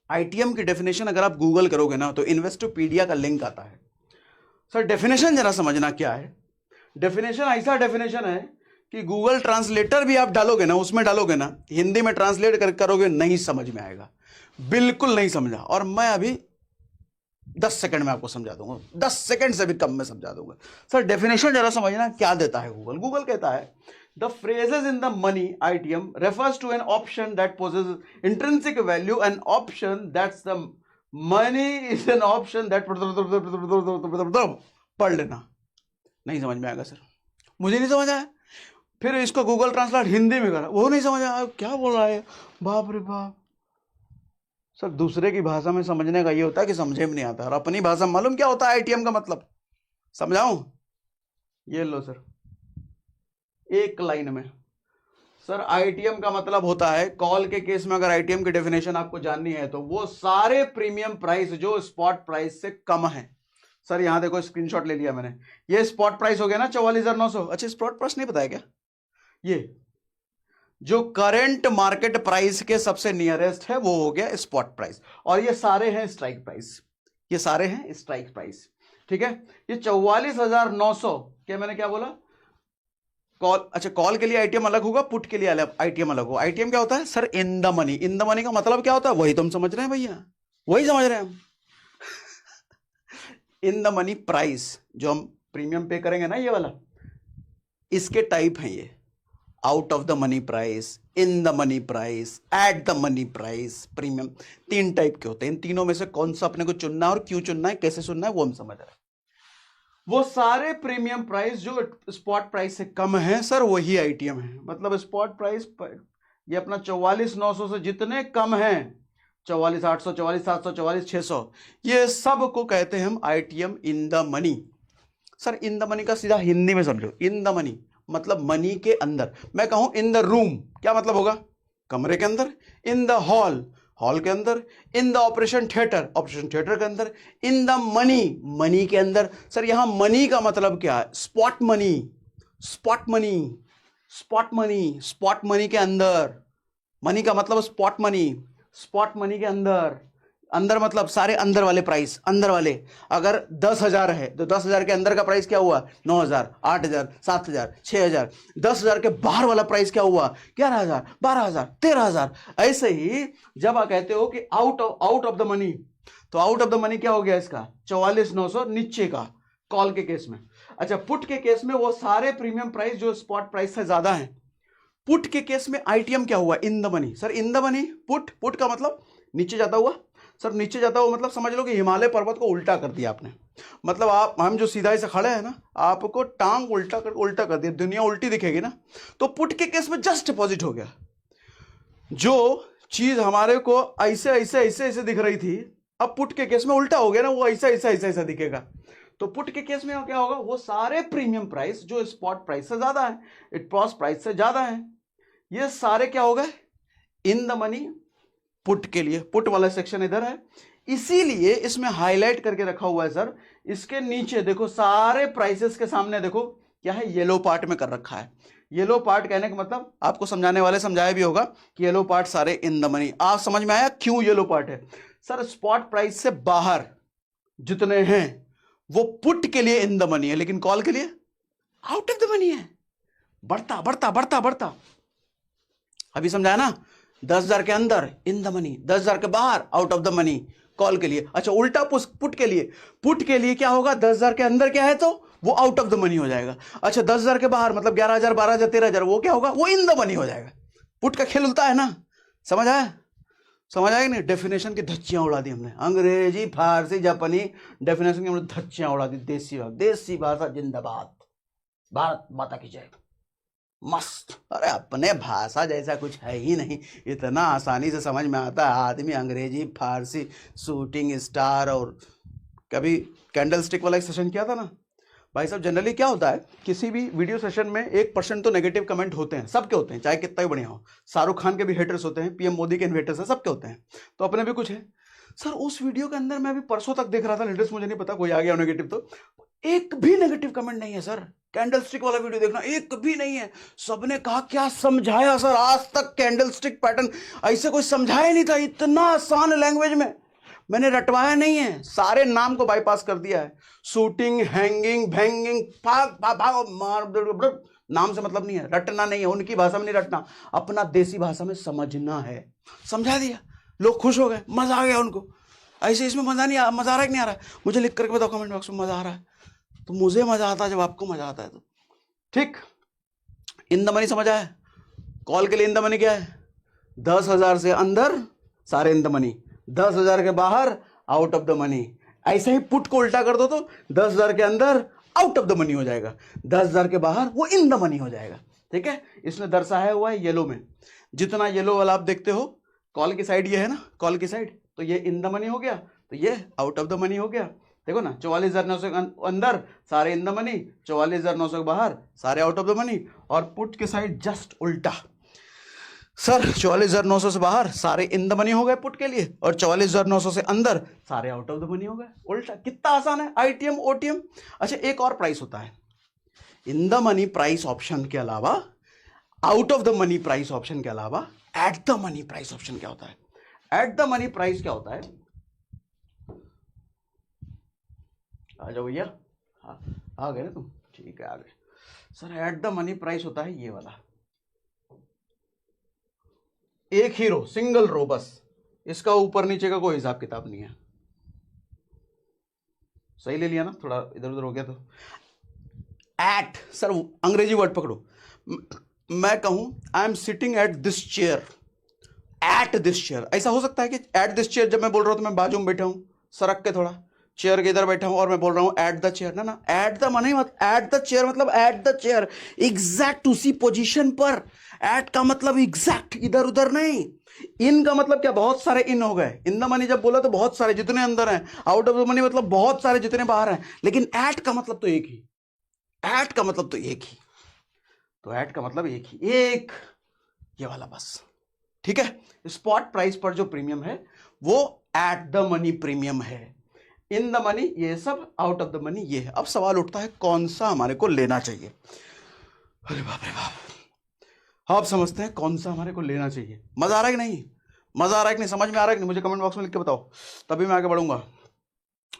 ITM की डेफिनेशन अगर आप गूगल करोगे ना तो इन्वेस्टोपीडिया का लिंक आता है। सर डेफिनेशन जरा समझना क्या है, डेफिनेशन ऐसा डेफिनेशन है कि गूगल ट्रांसलेटर भी आप डालोगे ना, उसमें डालोगे ना, हिंदी में ट्रांसलेट करोगे, नहीं समझ में आएगा, बिल्कुल नहीं समझा। और मैं अभी 10 सेकंड में आपको समझा दूंगा, 10 सेकंड से भी कम में समझा दूंगा। सर डेफिनेशन जरा समझना क्या देता है गूगल कहता है the phrases in the money ITM refers to an option that possesses intrinsic value, an option that's the money is an option that पढ़ लेना, नहीं समझ में आएगा सर, मुझे नहीं समझ आया, फिर इसको गूगल ट्रांसलेट हिंदी में करा, वो नहीं समझ आया, क्या बोल रहा है, बाप रे बाप। सर दूसरे की भाषा में समझने का ये होता है कि समझे में नहीं आता, और अपनी भाषा मालूम क्या होता है ITM का मतलब, समझाऊं, ये लो सर एक लाइन में। सर ITM का मतलब होता है, कॉल के केस में अगर ITM की डेफिनेशन आपको जाननी है तो वो सारे प्रीमियम प्राइस जो स्पॉट प्राइस से कम है। सर यहां देखो स्क्रीनशॉट ले लिया मैंने, ये स्पॉट प्राइस हो गया ना 44,900, अच्छा स्पॉट प्राइस नहीं बताया क्या, ये जो करंट मार्केट प्राइस के सबसे नियरेस्ट है वो हो गया स्पॉट प्राइस, और ये सारे हैं स्ट्राइक प्राइस, ये सारे हैं स्ट्राइक प्राइस, ठीक है। ये 44,900 क्या मैंने क्या बोला, कॉल, अच्छा कॉल के लिए ITM अलग होगा, पुट के लिए ITM अलग होगा। ITM क्या होता है sir, in the money, in the money का मतलब क्या होता है, वही तुम समझ रहे हैं भैया, वही समझ रहे हैं हम। इन द मनी प्राइस जो हम प्रीमियम पे करेंगे ना, ये वाला, इसके टाइप हैं ये, out of the money price, in the money price, at the money price, premium, 3 type के होते हैं। इन तीनों में से कौन सा अपने को चुनना है और क्यों चुनना है, कैसे चुनना है, वो हम समझ रहे हैं। वो सारे प्रीमियम प्राइस जो स्पॉट प्राइस से कम है सर, वही ITM है। मतलब स्पॉट प्राइस ये अपना 44,900 से जितने कम हैं, 44,800, 44,700, 44,600, ये सब को कहते हैं हम ITM in the money. Sir in the money का सीधा हिंदी में समझो, इन द मनी मतलब मनी के अंदर। मैं कहूं इन द रूम, क्या मतलब होगा, कमरे के अंदर। इन द हॉल, हॉल के अंदर। In the operation theatre, operation theatre के अंदर। इन द मनी, मनी के अंदर। सर यहां मनी का मतलब क्या है, spot money, spot money, spot money, spot money के अंदर, मनी का मतलब स्पॉट मनी, स्पॉट मनी के अंदर, अंदर मतलब सारे अंदर वाले प्राइस, अंदर वाले। अगर 10,000 है तो 10,000 के अंदर का प्राइस क्या हुआ? 9,000, 8,000, 7,000, 6,000। 10,000 के बाहर वाला प्राइस क्या हुआ? 11,000, 12,000, 13,000। ऐसे ही जब आप कहते हो कि आउट ऑफ द मनी, तो आउट ऑफ द मनी क्या हो गया इसका? 44,900 नीचे का कॉल के केस में। अच्छा, पुट के केस में वो सारे प्रीमियम प्राइस जो स्पॉट प्राइस से ज्यादा है। पुट के केस में आईटीएम क्या हुआ? In the money. Sir in the money, put का मतलब नीचे जाता हुआ। सर नीचे जाता हुआ मतलब समझ लो कि हिमालय पर्वत को उल्टा कर दिया आपने। मतलब आप, हम जो सीधा से खड़े हैं ना, आपको टांग उल्टा कर दिया, दुनिया उल्टी दिखेगी ना। तो पुट के केस में जस्ट डिपॉजिट हो गया। जो चीज हमारे को ऐसे ऐसे ऐसे ऐसे दिख रही थी, अब पुट के केस में उल्टा हो गया ना, वो ऐसा ऐसा ऐसा ऐसा दिखेगा। तो पुट के केस में क्या होगा? वो सारे प्रीमियम प्राइस जो स्पॉट प्राइस से ज्यादा है, स्पॉट प्राइस से ज्यादा है, ये सारे क्या हो गए? इन द मनी पुट के लिए। पुट वाला सेक्शन इधर है, इसीलिए इसमें हाईलाइट करके रखा हुआ है सर। इसके नीचे देखो, सारे प्राइसेस के सामने देखो क्या है? येलो पार्ट में कर रखा है। येलो पार्ट कहने का मतलब आपको समझाने वाले समझाया भी होगा कि येलो पार्ट सारे इन द मनी। आप समझ में आया क्यों येलो पार्ट है? सर स्पॉट प्राइस से बाहर जितने हैं वो पुट के लिए इन द मनी है, लेकिन कॉल के लिए आउट ऑफ द मनी है। बढ़ता बढ़ता बढ़ता बढ़ता, अभी समझाया ना? 10,000 के अंदर इन द मनी, 10,000 के बाहर out of the money call के लिए। अच्छा उल्टा पुट के लिए, पुट के लिए क्या होगा? 10,000 के अंदर क्या है तो वो आउट ऑफ द मनी हो जाएगा। अच्छा 10,000 के बाहर मतलब 11,000, 12,000, 13,000, वो क्या होगा? वो इन द मनी हो जाएगा। पुट का खेल उल्टा है ना? समझ आया? समझ आएगा नहीं? डेफिनेशन की धच्चियां उड़ा दी हमने, अंग्रेजी, फारसी, जापानी डेफिनेशन की हमने धच्चियां उड़ा दी। देसी भाषा जिंदाबाद, भारत माता की जय, मस्त। अरे अपने भाषा जैसा कुछ है ही नहीं, इतना आसानी से समझ में आता है आदमी। अंग्रेजी, फारसी, शूटिंग स्टार, और कभी कैंडल स्टिक वाला एक सेशन किया था ना भाई साहब। जनरली क्या होता है, किसी भी वीडियो सेशन में 1% तो नेगेटिव कमेंट होते हैं, सबके होते हैं, चाहे कितना ही बढ़िया हो। शाहरुख खान के भी हेटर्स होते हैं, पीएम मोदी के हेटर्स हैं, सबके होते हैं, तो अपने भी कुछ है। सर उस वीडियो के अंदर मैं अभी परसों तक देख रहा था, लेटेस्ट मुझे नहीं पता कोई आ गया नेगेटिव, तो एक भी नेगेटिव कमेंट नहीं है सर। कैंडल स्टिक वाला वीडियो देखना, एक भी नहीं है। सबने कहा क्या समझाया सर, आज तक कैंडल स्टिक पैटर्न ऐसे कोई समझाया नहीं था, इतना आसान लैंग्वेज में मैंने रटवाया नहीं है, सारे नाम को बाईपास कर दिया है। शूटिंग, हैंगिंग, भैंगिंग, मार, नाम से मतलब नहीं है, रटना नहीं है, उनकी भाषा में नहीं रटना, अपना देसी भाषा में समझना है। समझा दिया, लोग खुश हो गए, मजा आ गया उनको। ऐसे इसमें मजा नहीं आ, मजा आ रहा है कि नहीं आ रहा है? मुझे लिख करके बताओ कमेंट बॉक्स में मजा आ रहा है तो मुझे मजा आता है, जब आपको मजा आता है तो ठीक। इन द मनी समझ आया? कॉल के लिए इन द मनी क्या है? 10,000 से अंदर सारे इन द मनी, 10,000 के बाहर आउट ऑफ द मनी। ऐसे ही पुट को उल्टा कर दो तो 10,000 के अंदर आउट ऑफ द मनी हो जाएगा, 10,000 के बाहर वो इन द मनी हो जाएगा। ठीक है, इसमें दर्शाया हुआ है येलो में। जितना येलो वाला आप देखते हो, कॉल की साइड ये है ना, कॉल की साइड, तो ये इन द मनी हो गया, तो ये आउट ऑफ द मनी हो गया। देखो ना, 44,900 अंदर सारे इन द मनी, 44,900 के बाहर सारे आउट ऑफ द मनी। और पुट के साइड जस्ट उल्टा सर, 44,900 से बाहर सारे इन द मनी हो गए पुट के लिए, और 44,900 से अंदर सारे आउट ऑफ द मनी हो गए उल्टा। कितना आसान है, आईटीएम, ओटीएम। अच्छा एक और प्राइस होता है in the money price option के अलावा, out of the money price option के अलावा, at the money price option क्या होता है? एट द मनी प्राइस क्या होता है? आ जाओ भैया, हाँ आ गए ना तुम, ठीक है आ गए। Sir at the money price होता है ये वाला, एक ही रो, सिंगल रो बस, इसका ऊपर नीचे का कोई हिसाब किताब नहीं है। सही ले लिया ना, थोड़ा इधर उधर हो गया तो। एट, सर अंग्रेजी वर्ड पकड़ो, मैं कहूं I am sitting at this chair, at this chair, ऐसा हो सकता है कि एट दिस चेयर जब मैं बोल रहा हूं तो मैं बाजू में बैठा हूं, सरक के थोड़ा चेयर के इधर बैठा हूं और मैं बोल रहा हूं एट द चेयर, ना ना, एट द मनी मत, एट द चेयर मतलब एट द चेयर, एग्जैक्ट उसी पोजीशन पर। एट का मतलब एग्जैक्ट, इधर उधर नहीं। इन का मतलब क्या? बहुत सारे इन हो गए। इन द मनी जब बोला तो बहुत सारे जितने अंदर हैं, आउट ऑफ द मनी मतलब बहुत सारे जितने बाहर हैं, लेकिन एट का मतलब तो एक ही, एट का मतलब तो एक ही, तो एट का मतलब एक ही, एक ये वाला बस। ठीक है, स्पॉट प्राइस पर जो प्रीमियम है वो एट द मनी प्रीमियम है, इन द मनी ये सब, आउट ऑफ द मनी ये है। अब सवाल उठता है कौन सा हमारे को लेना चाहिए? अरे बाप रे बाप। आप समझते हैं कौन सा हमारे को लेना चाहिए? मजा आ रहा है कि नहीं? मजा आ रहा है कि नहीं? समझ में आ रहा है कि नहीं? मुझे कमेंट बॉक्स में लिख के बताओ, तभी मैं आगे बढ़ूंगा।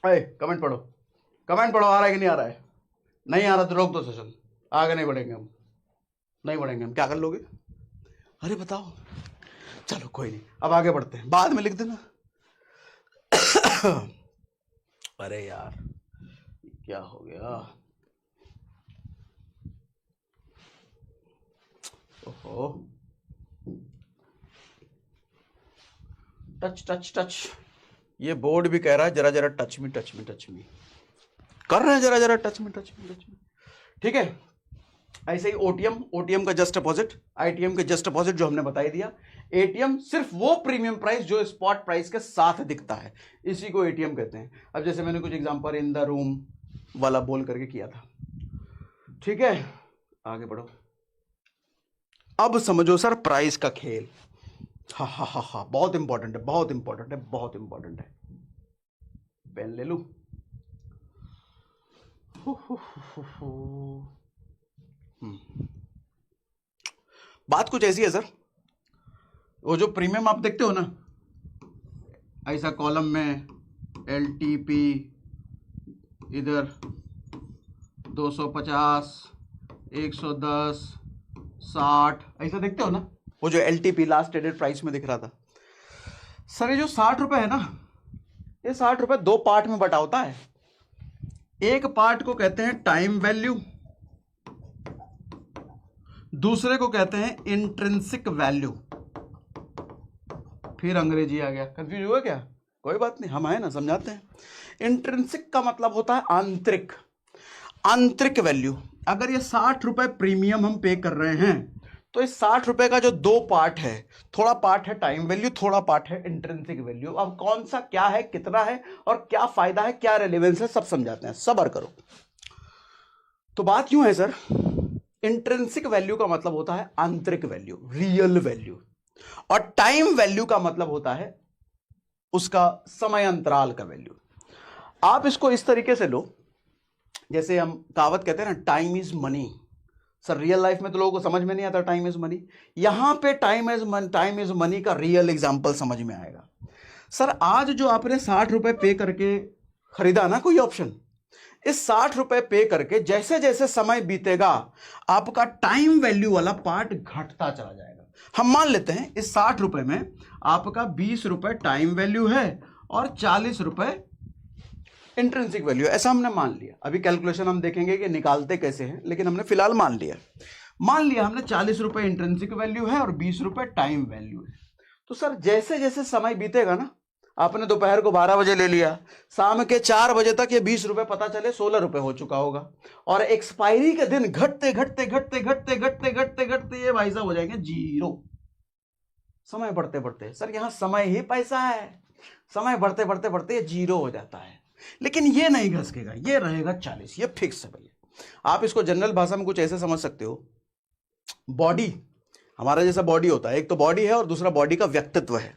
अरे कमेंट पढ़ो, कमेंट पढ़ो, आ रहा है कि नहीं आ रहा है? नहीं आ रहा तो रोक दो सेशन, आगे नहीं बढ़ेंगे हम, नहीं बढ़ेंगे हम। क्या कर लोगे? अरे बताओ। चलो कोई नहीं, अब आगे बढ़ते हैं, बाद में लिख देना। अरे यार क्या हो गया? ओहो, टच टच टच। ये बोर्ड भी कह रहा है जरा जरा touch me touch me touch me, कर रहे हैं जरा जरा touch me touch me touch me. ठीक है, ऐसे ही ओटीएम, ओटीएम का जस्ट अपोजिट, आईटीएम के जस्ट अपोजिट जो हमने बता ही दिया। एटीएम सिर्फ वो प्रीमियम प्राइस जो स्पॉट प्राइस के साथ दिखता है, इसी को एटीएम कहते हैं। अब जैसे मैंने कुछ एग्जांपल इन द रूम वाला बोल करके किया था। ठीक है, आगे बढ़ो। अब समझो सर प्राइस का खेल। हा हा हा हा, बहुत इंपॉर्टेंट है, बहुत इंपॉर्टेंट है, बहुत इंपॉर्टेंट है। पेन ले लूं? बात कुछ ऐसी है सर, वो जो प्रीमियम आप देखते हो ना, ऐसा कॉलम में एलटीपी इधर 250, 110, 60, ऐसा देखते हो ना? वो जो एलटीपी लास्ट ट्रेडेड प्राइस में दिख रहा था सर, ये जो 60 रुपए है ना, ये 60 रुपए दो पार्ट में बटा होता है। एक पार्ट को कहते हैं टाइम वैल्यू, दूसरे को कहते हैं इंट्रिंसिक वैल्यू। फिर अंग्रेजी आ गया, कंफ्यूज हुआ क्या? कोई बात नहीं, हम आए ना, समझाते हैं। इंट्रिंसिक का मतलब होता है आंतरिक, आंतरिक वैल्यू। अगर ये 60 रुपए प्रीमियम हम पे कर रहे हैं, तो इस 60 रुपए का जो दो पार्ट है, थोड़ा पार्ट है टाइम वैल्यू, थोड़ा पार्ट है इंट्रिंसिक वैल्यू। अब कौन सा क्या है, कितना है, और क्या फायदा है, क्या रेलेवेंस है, सब समझाते हैं। सब्र करो। तो बात यूं है सर, इंट्रिंसिक वैल्यू का मतलब होता है आंतरिक वैल्यू, रियल वैल्यू, और टाइम वैल्यू का मतलब होता है उसका समय अंतराल का वैल्यू। आप इसको इस तरीके से लो, जैसे हम कहावत कहते हैं ना, time is money. Sir real life में तो लोगों को समझ में नहीं आता टाइम इज मनी, यहां पे टाइम इज मनी का रियल एग्जांपल समझ में आएगा। सर आज जो आपने 60 रुपए पे करके खरीदा ना कोई ऑप्शन, इस 60 रुपए पे करके जैसे जैसे समय बीतेगा, आपका टाइम वैल्यू वाला पार्ट घटता चला जाएगा। हम मान लेते हैं इस 60 रुपए में आपका 20 रुपए टाइम वैल्यू है और 40 रुपए इंट्रिंसिक वैल्यू, ऐसा हमने मान लिया। अभी कैलकुलेशन हम देखेंगे कि निकालते कैसे हैं, लेकिन हमने फिलहाल मान लिया हमने 40 रुपए इंट्रिंसिक वैल्यू है और 20 रुपए टाइम वैल्यू है। तो सर जैसे जैसे समय बीतेगा ना, आपने दोपहर को 12 बजे ले लिया, शाम के 4 बजे तक ये 20 रुपए पता चले 16 रुपए हो चुका होगा, और एक्सपायरी के दिन घटते घटते घटते घटते घटते घटते घटते ये भाई साहब हो जाएंगे जीरो। समय बढ़ते बढ़ते, सर यहां समय ही पैसा है, समय बढ़ते बढ़ते बढ़ते ये जीरो हो जाता है। लेकिन ये नहीं घसकेगा, ये रहेगा 40, ये फिक्स है भैया। आप इसको जनरल भाषा में कुछ ऐसे समझ सकते हो, बॉडी, हमारा जैसा बॉडी होता है, एक तो बॉडी है और दूसरा बॉडी का व्यक्तित्व है।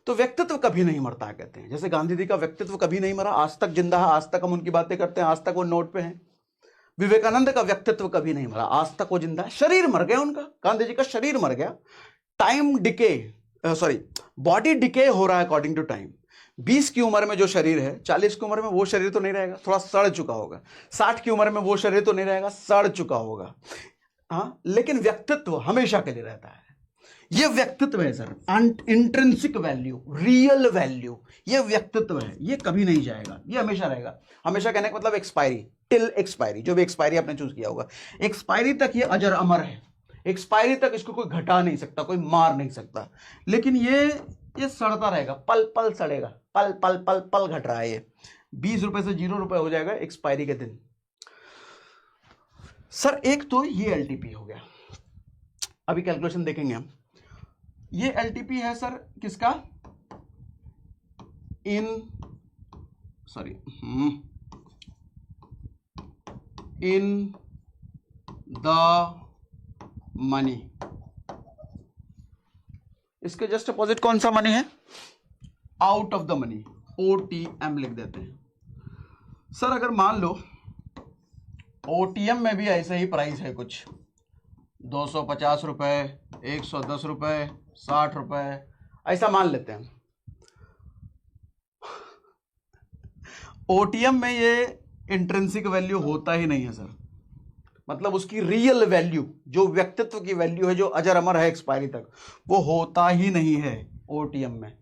तो व्यक्तित्व कभी नहीं मरता है कहते हैं, जैसे गांधी जी का व्यक्तित्व कभी नहीं मरा, आज तक जिंदा है, आज तक हम उनकी बातें करते हैं, आज तक वो नोट पे हैं। विवेकानंद का व्यक्तित्व कभी नहीं मरा, आज तक वो जिंदा है। शरीर मर गया उनका, गांधी जी का शरीर मर गया, time decay, sorry body decay हो रहा है अकॉर्डिंग टू टाइम। 20 की उम्र में जो शरीर है, 40 की उम्र में वो शरीर तो नहीं रहेगा, थोड़ा सड़ चुका होगा। 60 की उम्र में वो शरीर तो नहीं रहेगा, सड़ चुका होगा। हाँ, लेकिन व्यक्तित्व हमेशा के लिए रहता है। ये व्यक्तित्व है sir, intrinsic value, real value, ये व्यक्तित्व है, ये कभी नहीं जाएगा, ये हमेशा रहेगा। हमेशा कहने का मतलब एक्सपायरी, टिल एक्सपायरी, जो भी एक्सपायरी आपने चूज किया होगा, एक्सपायरी तक ये अजर अमर है, एक्सपायरी तक इसको कोई घटा नहीं सकता, कोई मार नहीं सकता। लेकिन ये सड़ता रहेगा, पल पल सड़ेगा, पल पल पल पल घट रहा है। ये 20 रुपए से 0 रुपए हो जाएगा एक्सपायरी के दिन। सर एक तो ये एलटीपी हो गया, अभी कैलकुलेशन देखेंगे हम। ये एलटीपी है सर किसका, इन द मनी। इसके जस्ट अपोजिट कौन सा मनी है, out of the money, OTM लिख देते हैं। सर अगर मान लो ओटीएम में भी ऐसे ही प्राइस है कुछ, 250 रुपए, 110 रुपए, 60 रुपए, ऐसा मान लेते हैं। ओटीएम में ये इंट्रिंसिक वैल्यू होता ही नहीं है सर, मतलब उसकी रियल वैल्यू, जो व्यक्तित्व की वैल्यू है, जो अजर अमर है एक्सपायरी तक, वो होता ही नहीं है ओटीएम में,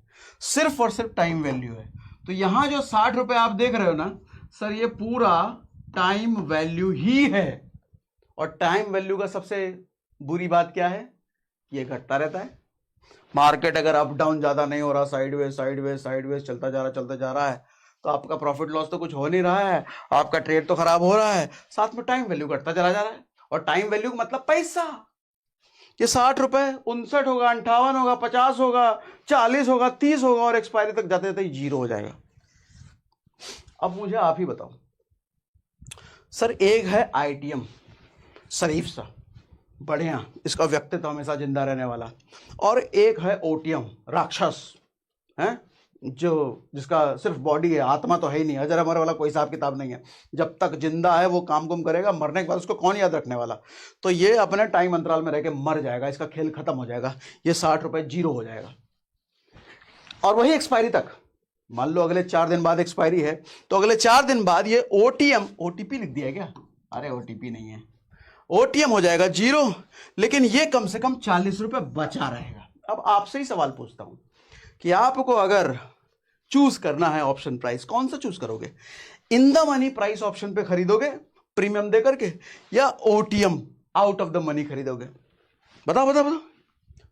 सिर्फ और सिर्फ टाइम वैल्यू है। तो यहां जो 60 रुपए आप देख रहे हो ना सर, ये पूरा टाइम वैल्यू ही है। और टाइम वैल्यू का सबसे बुरी बात क्या है, ये घटता रहता है। मार्केट अगर अप डाउन ज्यादा नहीं हो रहा, साइडवेज साइडवेज साइडवेज चलता जा रहा है, तो आपका प्रॉफिट लॉस तो कुछ हो नहीं रहा है, आपका ट्रेड तो खराब हो रहा है, साथ में टाइम वैल्यू घटता चला जा रहा है। और टाइम वैल्यू का मतलब पैसा, ये 60 रुपए 59 होगा, 58 होगा, 50 होगा, 40 होगा, 30 होगा, और एक्सपायरी तक जाते जाते जीरो हो जाएगा। अब मुझे आप ही बताओ सर, एक है आईटीएम शरीफ सा बढ़िया, इसका व्यक्तित्व हमेशा जिंदा रहने वाला, और एक है ओटीएम राक्षस है, जिसका सिर्फ बॉडी है, आत्मा तो है ही नहीं, अजर अमर वाला कोई हिसाब किताब नहीं है, जब तक जिंदा है वो काम कुम करेगा, मरने के बाद उसको कौन याद रखने वाला। तो ये अपने टाइम अंतराल में रह के मर जाएगा, इसका खेल खत्म हो जाएगा, ये 60 रुपए जीरो हो जाएगा, और वही एक्सपायरी तक। मान लो अगले 4 दिन बाद एक्सपायरी है, तो अगले 4 दिन बाद ये ओटीएम, ओटीपी लिख दिया क्या, अरे ओटीपी नहीं है, ओटीएम हो जाएगा जीरो, लेकिन ये कम से कम 40 रुपए बचा रहेगा। अब आपसे ही सवाल पूछता हूं कि आपको अगर चूज करना है ऑप्शन प्राइस, कौन सा चूज करोगे, in the money price option पे खरीदोगे प्रीमियम दे करके, या OTM out of the money खरीदोगे? बताओ बताओ बताओ।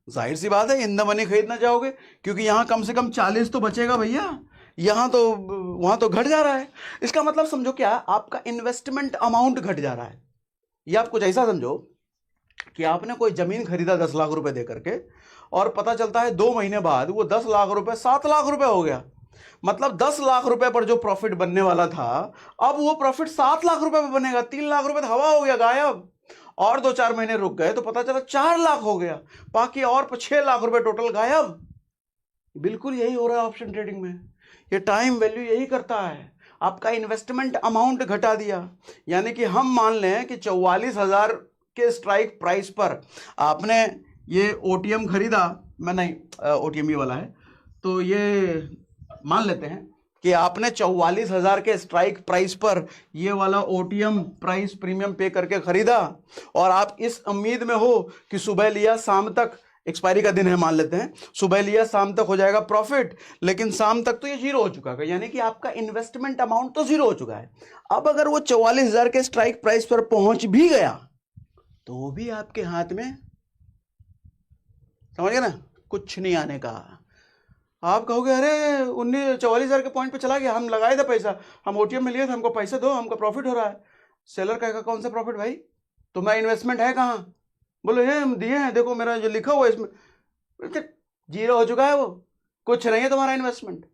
जाहिर सी बात है इन द मनी खरीदना चाहोगे, क्योंकि यहां कम से कम 40 तो बचेगा भैया, यहां तो वहां तो घट जा रहा है। इसका मतलब समझो क्या, आपका इन्वेस्टमेंट अमाउंट घट जा रहा है। या आप कुछ ऐसा समझो कि आपने कोई जमीन खरीदा 10 लाख रुपए दे करके, और पता चलता है 2 महीने बाद वो 10 लाख रुपए 7 लाख रुपए हो गया। मतलब 10 लाख रुपए पर जो प्रॉफिट बनने वाला था, अब वो प्रॉफिट 7 लाख रुपए पे बनेगा। 3 लाख रुपए हवा हो गया, गायब। और 2-4 महीने रुक गए तो पता चला 4 लाख हो गया, बाकी और 6 लाख रुपए टोटल गायब। बिल्कुल यही हो रहा है ऑप्शन ट्रेडिंग में। ये टाइम वैल्यू यही करता है, आपका इन्वेस्टमेंट अमाउंट घटा दिया। यानी कि हम मान लें कि 44,000 के स्ट्राइक प्राइस पर आपने ये ओटीएम खरीदा, मैं नहीं, ओटीएम ये वाला है, तो ये मान लेते हैं कि आपने 44,000 के स्ट्राइक प्राइस पर ये वाला ओटीएम प्राइस प्रीमियम पे करके खरीदा, और आप इस उम्मीद में हो कि सुबह लिया शाम तक, एक्सपायरी का दिन है मान लेते हैं, सुबह लिया शाम तक हो जाएगा प्रॉफिट, लेकिन शाम तक तो ये जीरो हो चुका है, यानी कि आपका इन्वेस्टमेंट अमाउंट तो जीरो हो चुका है। अब अगर वो 44,000 के स्ट्राइक प्राइस पर पहुंच भी गया तो भी आपके हाथ में, समझ गए ना, कुछ नहीं आने का। आप कहोगे अरे 44,000 के पॉइंट पे चला गया, हम लगाए थे पैसा, हम ओटीएम में लिए थे, हमको पैसा दो, हमको प्रॉफिट हो रहा है। सेलर कहेगा कौन सा प्रॉफिट भाई, तुम्हारा इन्वेस्टमेंट है कहाँ? बोलो ये हम दिए हैं, देखो मेरा जो लिखा हुआ है इसमें, जीरो हो चुका है, वो कुछ नहीं है तुम्हारा इन्वेस्टमेंट।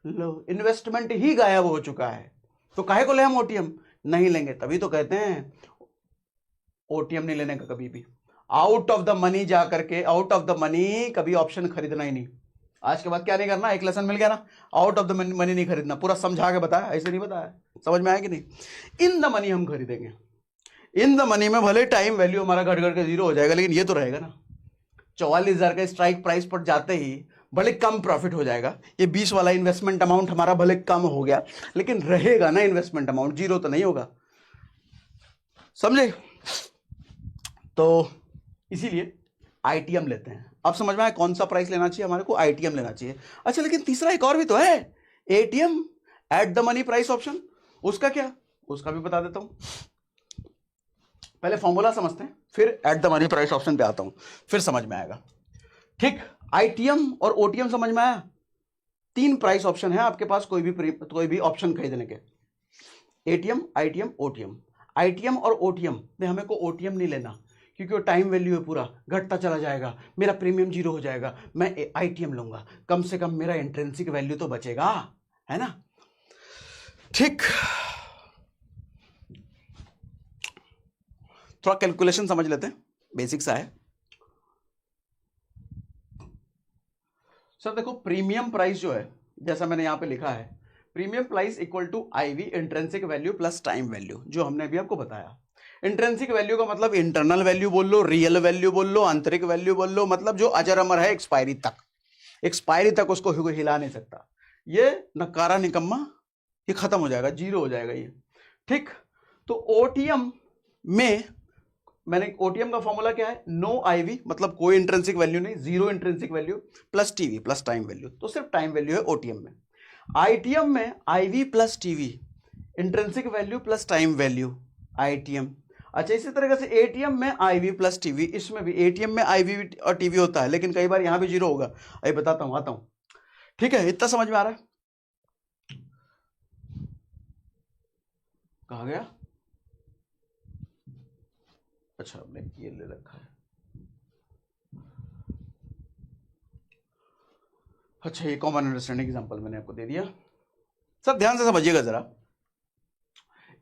लो, इन्वेस्टमेंट ही गायब हो चुका है, तो काहे को ले हम ओटीएम? नहीं लेंगे। तभी तो कहते हैं ओटीएम नहीं लेने का कभी भी, आउट ऑफ द मनी जा करके, आउट ऑफ द मनी कभी ऑप्शन खरीदना ही नहीं। आज के बाद क्या नहीं करना, एक लेसन मिल गया ना, आउट ऑफ द मनी नहीं खरीदना। पूरा समझा के बताया, ऐसे नहीं बताया, समझ में आया कि नहीं? इन द मनी हम खरीदेंगे। इन द मनी में भले टाइम वैल्यू हमारा घट घट के जीरो हो जाएगा, लेकिन ये तो रहेगा ना, 44,000 का स्ट्राइक प्राइस पर जाते ही भले कम प्रॉफिट हो जाएगा, ये 20 वाला इन्वेस्टमेंट अमाउंट हमारा भले कम हो गया, लेकिन रहेगा ना इन्वेस्टमेंट अमाउंट, जीरो तो नहीं होगा, समझे? तो इसीलिए आईटीएम लेते हैं। अब समझ में आया कौन सा प्राइस लेना चाहिए हमारे को, आईटीएम लेना चाहिए। अच्छा, लेकिन तीसरा एक और भी तो है, ATM, at the money price option, उसका क्या, उसका भी बता देता हूं। पहले फॉर्मूला समझते हैं, फिर at the money price option पे आता हूं, फिर समझ में आएगा। ठीक, आईटीएम और ओटीएम समझ में आया। 3 प्राइस ऑप्शन है आपके पास कोई भी ऑप्शन खरीदने के, एटीएम, आईटीएम, ओटीएम। आईटीएम और ओटीएम में हमें को ओटीएम नहीं लेना, क्योंकि वो टाइम वैल्यू है, पूरा घटता चला जाएगा, मेरा प्रीमियम जीरो हो जाएगा। मैं आईटीएम लूंगा, कम से कम मेरा इंट्रिंसिक वैल्यू तो बचेगा, है ना? ठीक, थोड़ा कैलकुलेशन समझ लेते हैं, बेसिक सा है। सर देखो, प्रीमियम प्राइस जो है, जैसा मैंने यहां पे लिखा है, premium price equal to IV intrinsic value plus time value, जो हमने अभी आपको बताया। इंट्रिंसिक वैल्यू का मतलब इंटरनल वैल्यू बोल लो, रियल वैल्यू बोल लो, आंतरिक वैल्यू बोल लो, मतलब जो अजर अमर है एक्सपायरी तक उसको हिला नहीं सकता। ये नकारा निकम्मा, ये खत्म हो जाएगा, जीरो हो जाएगा ये, ठीक। तो ओटीएम में मैंने ओटीएम का फॉर्मूला क्या है, नो आईवी मतलब कोई इंट्रिंसिक वैल्यू नहीं, zero intrinsic value plus TV plus time value, तो सिर्फ टाइम वैल्यू है ओटीएम में। आईटीएम में IV plus TV, intrinsic value plus time value, ITM. अच्छा, इसी तरीके से एटीएम में आईवी प्लस टीवी, इसमें भी एटीएम में आईवी और टीवी होता है, लेकिन कई बार यहां भी जीरो होगा, अभी बताता हूं, आता हूं, ठीक है। इतना समझ में आ रहा है? कहा गया? अच्छा, हमने ये ले रखा है। अच्छा, ये कॉमन अंडरस्टैंडिंग एग्जांपल मैंने आपको दे दिया। सर ध्यान से समझिएगा जरा,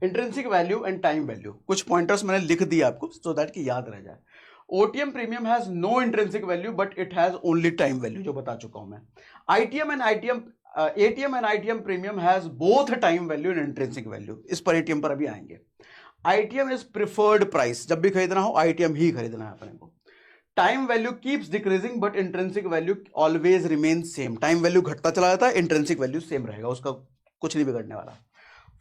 intrinsic value and time value, कुछ पॉइंटर्स मैंने लिख दिए आपको सो दैट कि याद रह जाए। OTM premium has no intrinsic value but it has only time value, जो बता चुका हूं मैं। ATM and ITM premium has both time value and intrinsic value, इस पर एटीएम पर अभी आएंगे। आईटीएम इज प्रिफर्ड प्राइस, जब भी खरीदना हो आईटीएम ही खरीदना है अपने को। Time value keeps decreasing but intrinsic value always remain same, time value घटता चला जाता है, इंट्रिंसिक वैल्यू सेम रहेगा, उसका कुछ नहीं बिगड़ने वाला।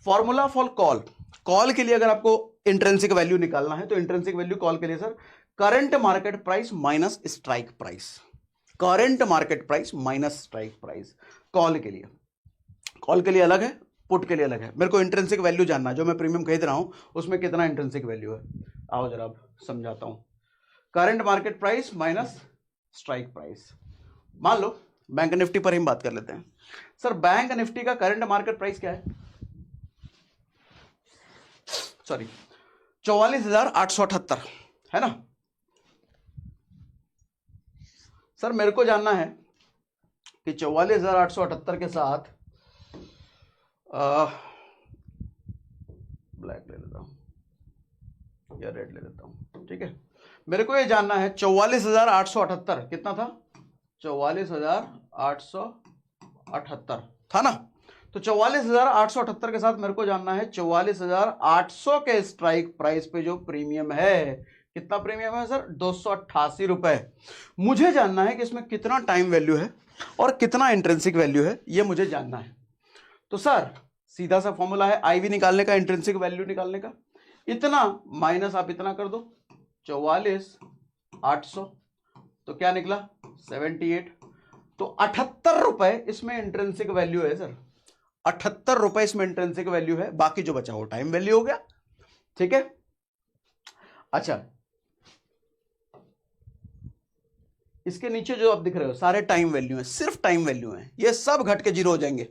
फॉर्मूला फॉर कॉल, कॉल के लिए अगर आपको इंट्रिंसिक वैल्यू निकालना है तो इंट्रिंसिक वैल्यू कॉल के लिए sir current market price minus strike price, current market price minus strike price call के लिए। कॉल के लिए अलग है, पुट के लिए अलग है। मेरे को इंट्रिंसिक वैल्यू जानना है, जो मैं प्रीमियम खरीद रहा हूं उसमें कितना इंट्रिंसिक वैल्यू है। आओ जरा अब समझाता हूं। Current market price minus strike price. मान लो बैंक निफ्टी पर ही बात कर लेते हैं। सर बैंक निफ्टी का करंट मार्केट प्राइस क्या है? सॉरी, 44,878 है ना। सर मेरे को जानना है कि 44,878 के साथ ब्लैक ले लेता हूं या रेड ले लेता हूं, ठीक है। मेरे को ये जानना है 44,878 कितना था, 44,878 था ना। तो 44,878 के साथ मेरे को जानना है 44,800 के स्ट्राइक प्राइस पे जो प्रीमियम है, कितना प्रीमियम है सर, 288 रुपए। मुझे जानना है कि इसमें कितना टाइम वैल्यू है और कितना इंट्रिंसिक वैल्यू है, ये मुझे जानना है। तो सर सीधा सा फॉर्मूला है आईवी निकालने का, इंट्रिंसिक वैल्यू निकालने का, इतना माइनस आप इतना कर दो 44,800, तो क्या निकला 78। तो 78 रुपए इसमें इंट्रिंसिक वैल्यू है सर, 78 रुपए इसमें इंट्रिंसिक वैल्यू है, बाकी जो बचा वो टाइम वैल्यू हो गया, ठीक है। अच्छा, इसके नीचे जो आप दिख रहे हो सारे टाइम वैल्यू हैं, सिर्फ टाइम वैल्यू हैं, ये सब घट के जीरो हो जाएंगे।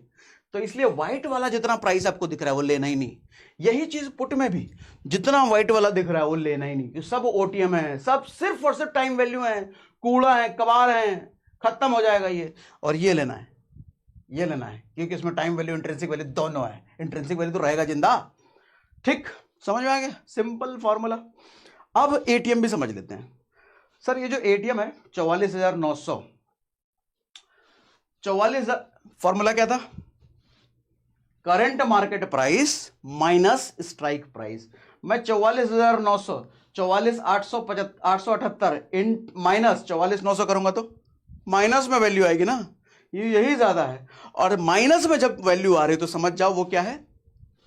तो इसलिए व्हाइट वाला जितना प्राइस आपको दिख रहा है वो लेना ही नहीं। यही चीज पुट में भी जितना व्हाइट वाला दिख रहा है वो लेना ही नहीं, सब ओटीएम है, सब सिर्फ और सिर्फ टाइम वैल्यू है, कूड़ा है, कबाड़ है, खत्म हो जाएगा ये। और ये लेना है, ये लेना है, क्योंकि इसमें टाइम वैल्यू इंट्रिंसिक वैल्यू दोनों है, इंट्रिंसिक वैल्यू तो रहेगा जिंदा, ठीक। समझ में आ गया, सिंपल फॉर्मूला। अब एटीएम भी समझ लेते हैं। सर ये जो एटीएम है 44,900, 44,000 फॉर्मूला क्या था, current market price minus strike price. मैं 44,900 44,878 इन माइनस 44,900 करूंगा तो माइनस में वैल्यू आएगी ना, ये यही ज्यादा है। और माइनस में जब वैल्यू आ रही तो समझ जाओ वो क्या है,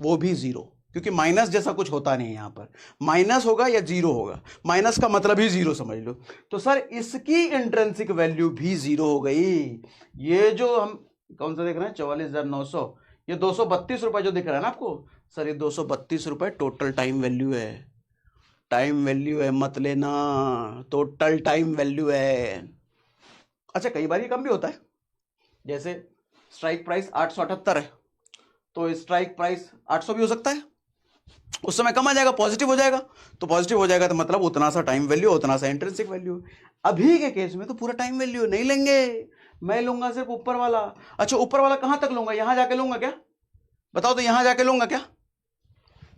वो भी जीरो, क्योंकि माइनस जैसा कुछ होता नहीं है यहां पर, माइनस होगा या जीरो होगा, माइनस का मतलब ही जीरो समझ लो। तो सर इसकी इंट्रिंसिक वैल्यू भी जीरो हो गई। ये जो हम कौन सा देख रहे हैं 44,900, ये 232 रुपए जो दिख रहा है ना आपको, सर ये 232 रुपए टोटल टाइम वैल्यू है, टाइम वैल्यू है, मत लेना, टोटल टाइम वैल्यू है। अच्छा, कई बार ये कम भी होता है, जैसे स्ट्राइक प्राइस 878 है तो स्ट्राइक प्राइस 800 भी हो सकता है, उस समय कम आ जाएगा, पॉजिटिव हो जाएगा, तो पॉजिटिव हो जाएगा तो मतलब उतना सा टाइम वैल्यू, उतना सा इंट्रिंसिक वैल्यू। अभी के केस में तो पूरा टाइम वैल्यू नहीं लेंगे, मैं लूंगा सिर्फ ऊपर वाला। अच्छा, ऊपर वाला कहां तक लूंगा, यहां जाके लूंगा क्या, बताओ तो, यहां जाके लूंगा क्या,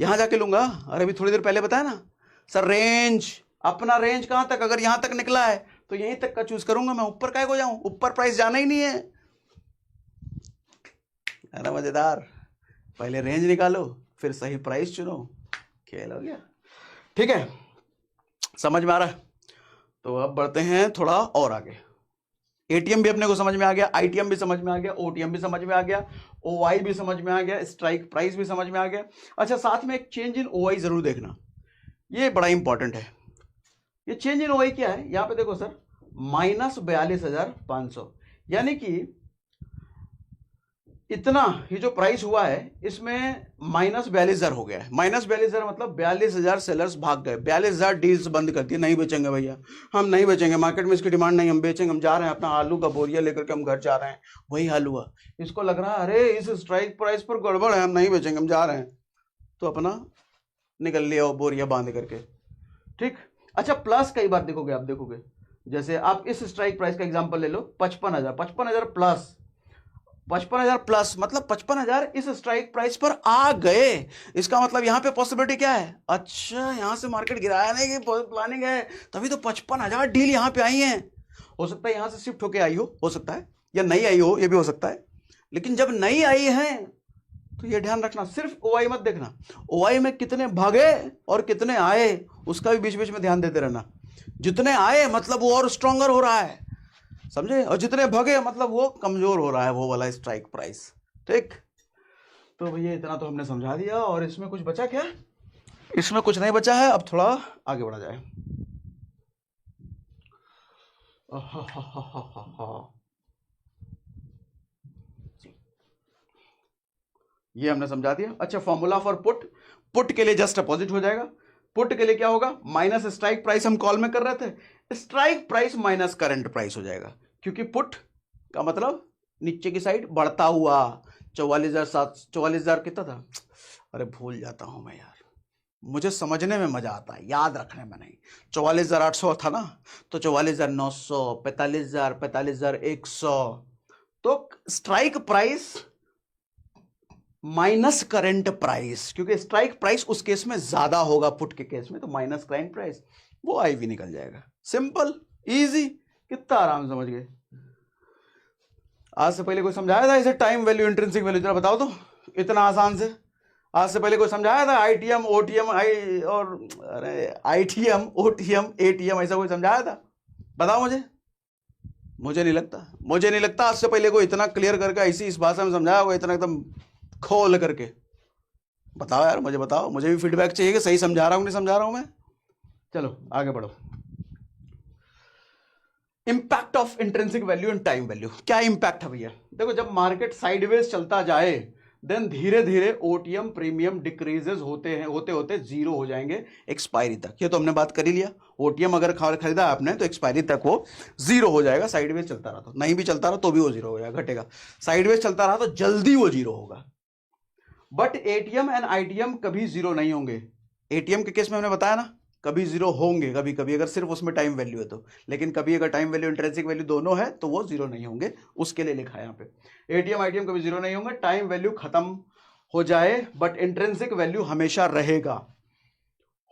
यहां जाके लूंगा? अरे अभी थोड़ी देर पहले बताया ना सर, रेंज, अपना रेंज कहां तक, अगर यहां तक निकला है तो यहीं तक का चूज करूंगा मैं, ऊपर काहे को जाऊं, ऊपर प्राइस जाना ही नहीं है ना, मजेदार। पहले रेंज निकालो फिर सही प्राइस चुनो, खेल हो गया, ठीक है, समझ में आ रहा है? तो अब बढ़ते हैं थोड़ा और आगे। एटीएम भी अपने को समझ में आ गया, आईटीएम भी समझ में आ गया, ओटीएम भी समझ में आ गया, ओआई भी समझ में आ गया, स्ट्राइक प्राइस भी समझ में आ गया। अच्छा, साथ में एक चेंज इन ओआई जरूर देखना, ये बड़ा इंपॉर्टेंट है। ये चेंज इन ओआई क्या है, यहां पे देखो सर, -42,500, यानी कि इतना ये जो प्राइस हुआ है इसमें -42,000 हो गया है। -42,000 मतलब 42,000 सेलर्स भाग गए, 42,000 डील्स बंद कर दी, नहीं बेचेंगे भैया, हम नहीं बेचेंगे, मार्केट में इसकी डिमांड नहीं, हम बेचेंगे, हम जा रहे हैं अपना आलू का बोरिया लेकर के हम घर जा रहे हैं। वही हाल हुआ, इसको लग रहा है अरे इस स्ट्राइक प्राइस पर गड़बड़ है, हम नहीं बेचेंगे, हम जा रहे हैं, तो अपना निकल लिया बोरिया बांध करके। ठीक। अच्छा, प्लस कई बार देखोगे, आप देखोगे जैसे आप इस स्ट्राइक प्राइस का एग्जांपल ले लो, 55,000 प्लस, 55,000 प्लस मतलब 55,000 इस स्ट्राइक प्राइस पर आ गए। इसका मतलब यहां पे पॉसिबिलिटी क्या है, अच्छा यहां से मार्केट गिराने की प्लानिंग है, तभी तो 55,000 डील यहां पे आई हैं। हो सकता है यहां से शिफ्ट होके आई हो सकता है, या नहीं आई हो, ये भी हो सकता है। लेकिन जब नहीं आई है तो ये ध्यान रखना, सिर्फ ओआई मत देखना, ओआई में कितने भागे और कितने आए उसका भी बीच बीच में ध्यान देते रहना। जितने आए मतलब वो और स्ट्रॉन्गर हो रहा है, समझे, और जितने भगे मतलब वो कमजोर हो रहा है, वो वाला स्ट्राइक प्राइस। ठीक, तो भैया इतना तो हमने समझा दिया, और इसमें कुछ बचा क्या? इसमें कुछ नहीं बचा है। अब थोड़ा आगे बढ़ा जाए। ये हमने समझा दिया। अच्छा, फॉर्मूला फॉर पुट, पुट के लिए जस्ट अपोजिट हो जाएगा। पुट के लिए क्या होगा, माइनस स्ट्राइक प्राइस हम कॉल में कर रहे थे, strike price minus current price हो जाएगा, क्योंकि पुट का मतलब नीचे की साइड बढ़ता हुआ 44,000 कितना था, अरे भूल जाता हूं मैं यार, मुझे समझने में मजा आता है, याद रखने में नहीं। 44,800 था ना, तो 44,900, 45,000, 45,100, तो strike price minus current price, क्योंकि स्ट्राइक प्राइस उस केस में ज्यादा होगा पुट के केस में, तो माइनस करंट प्राइस, वो आई भी निकल जाएगा। सिंपल, इजी, कितना आराम समझ गए। आज से पहले कोई समझाया था इसे, टाइम वैल्यू इंट्रिंसिक वैल्यू, जरा बताओ तो, इतना आसान से आज से पहले कोई समझाया था? ITM, OTM, ITM, OTM, ATM, ऐसा कोई समझाया था? बताओ मुझे। मुझे नहीं लगता आज से पहले कोई इतना क्लियर करके ऐसी इस भाषा में समझाया होगा, इतना एकदम खोल करके। बताओ यार, मुझे बताओ, मुझे भी फीडबैक चाहिए कि सही समझा रहा हूं नहीं समझा रहा हूं मैं। चलो आगे बढ़ो। Impact of intrinsic value and time value, क्या इंपैक्ट है भैया? देखो, जब मार्केट साइडवेज चलता जाए देन धीरे धीरे ओटीएम प्रीमियम डिक्रीजेस होते जीरो हो जाएंगे एक्सपायरी तक। ये तो हमने बात कर ही लिया, ओटीएम अगर खरीदा आपने तो एक्सपायरी तक वो जीरो हो जाएगा। साइडवेज चलता रहा तो, नहीं भी चलता रहा तो भी वो जीरो हो जाएगा, घटेगा। साइडवेज चलता रहा तो जल्दी वो जीरो होगा। बट एटीएम एंड आईटीएम कभी जीरो नहीं होंगे। एटीएम के केस में हमने बताया ना, कभी जीरो होंगे कभी कभी, अगर सिर्फ उसमें टाइम वैल्यू है तो, लेकिन कभी अगर टाइम वैल्यू इंट्रिंसिक वैल्यू दोनों है तो वो जीरो नहीं होंगे, उसके लिए लिखा है यहाँ पे। एटीएम आईटीएम कभी जीरो नहीं होंगे, टाइम वैल्यू खत्म हो जाए बट इंट्रिंसिक वैल्यू हमेशा रहेगा।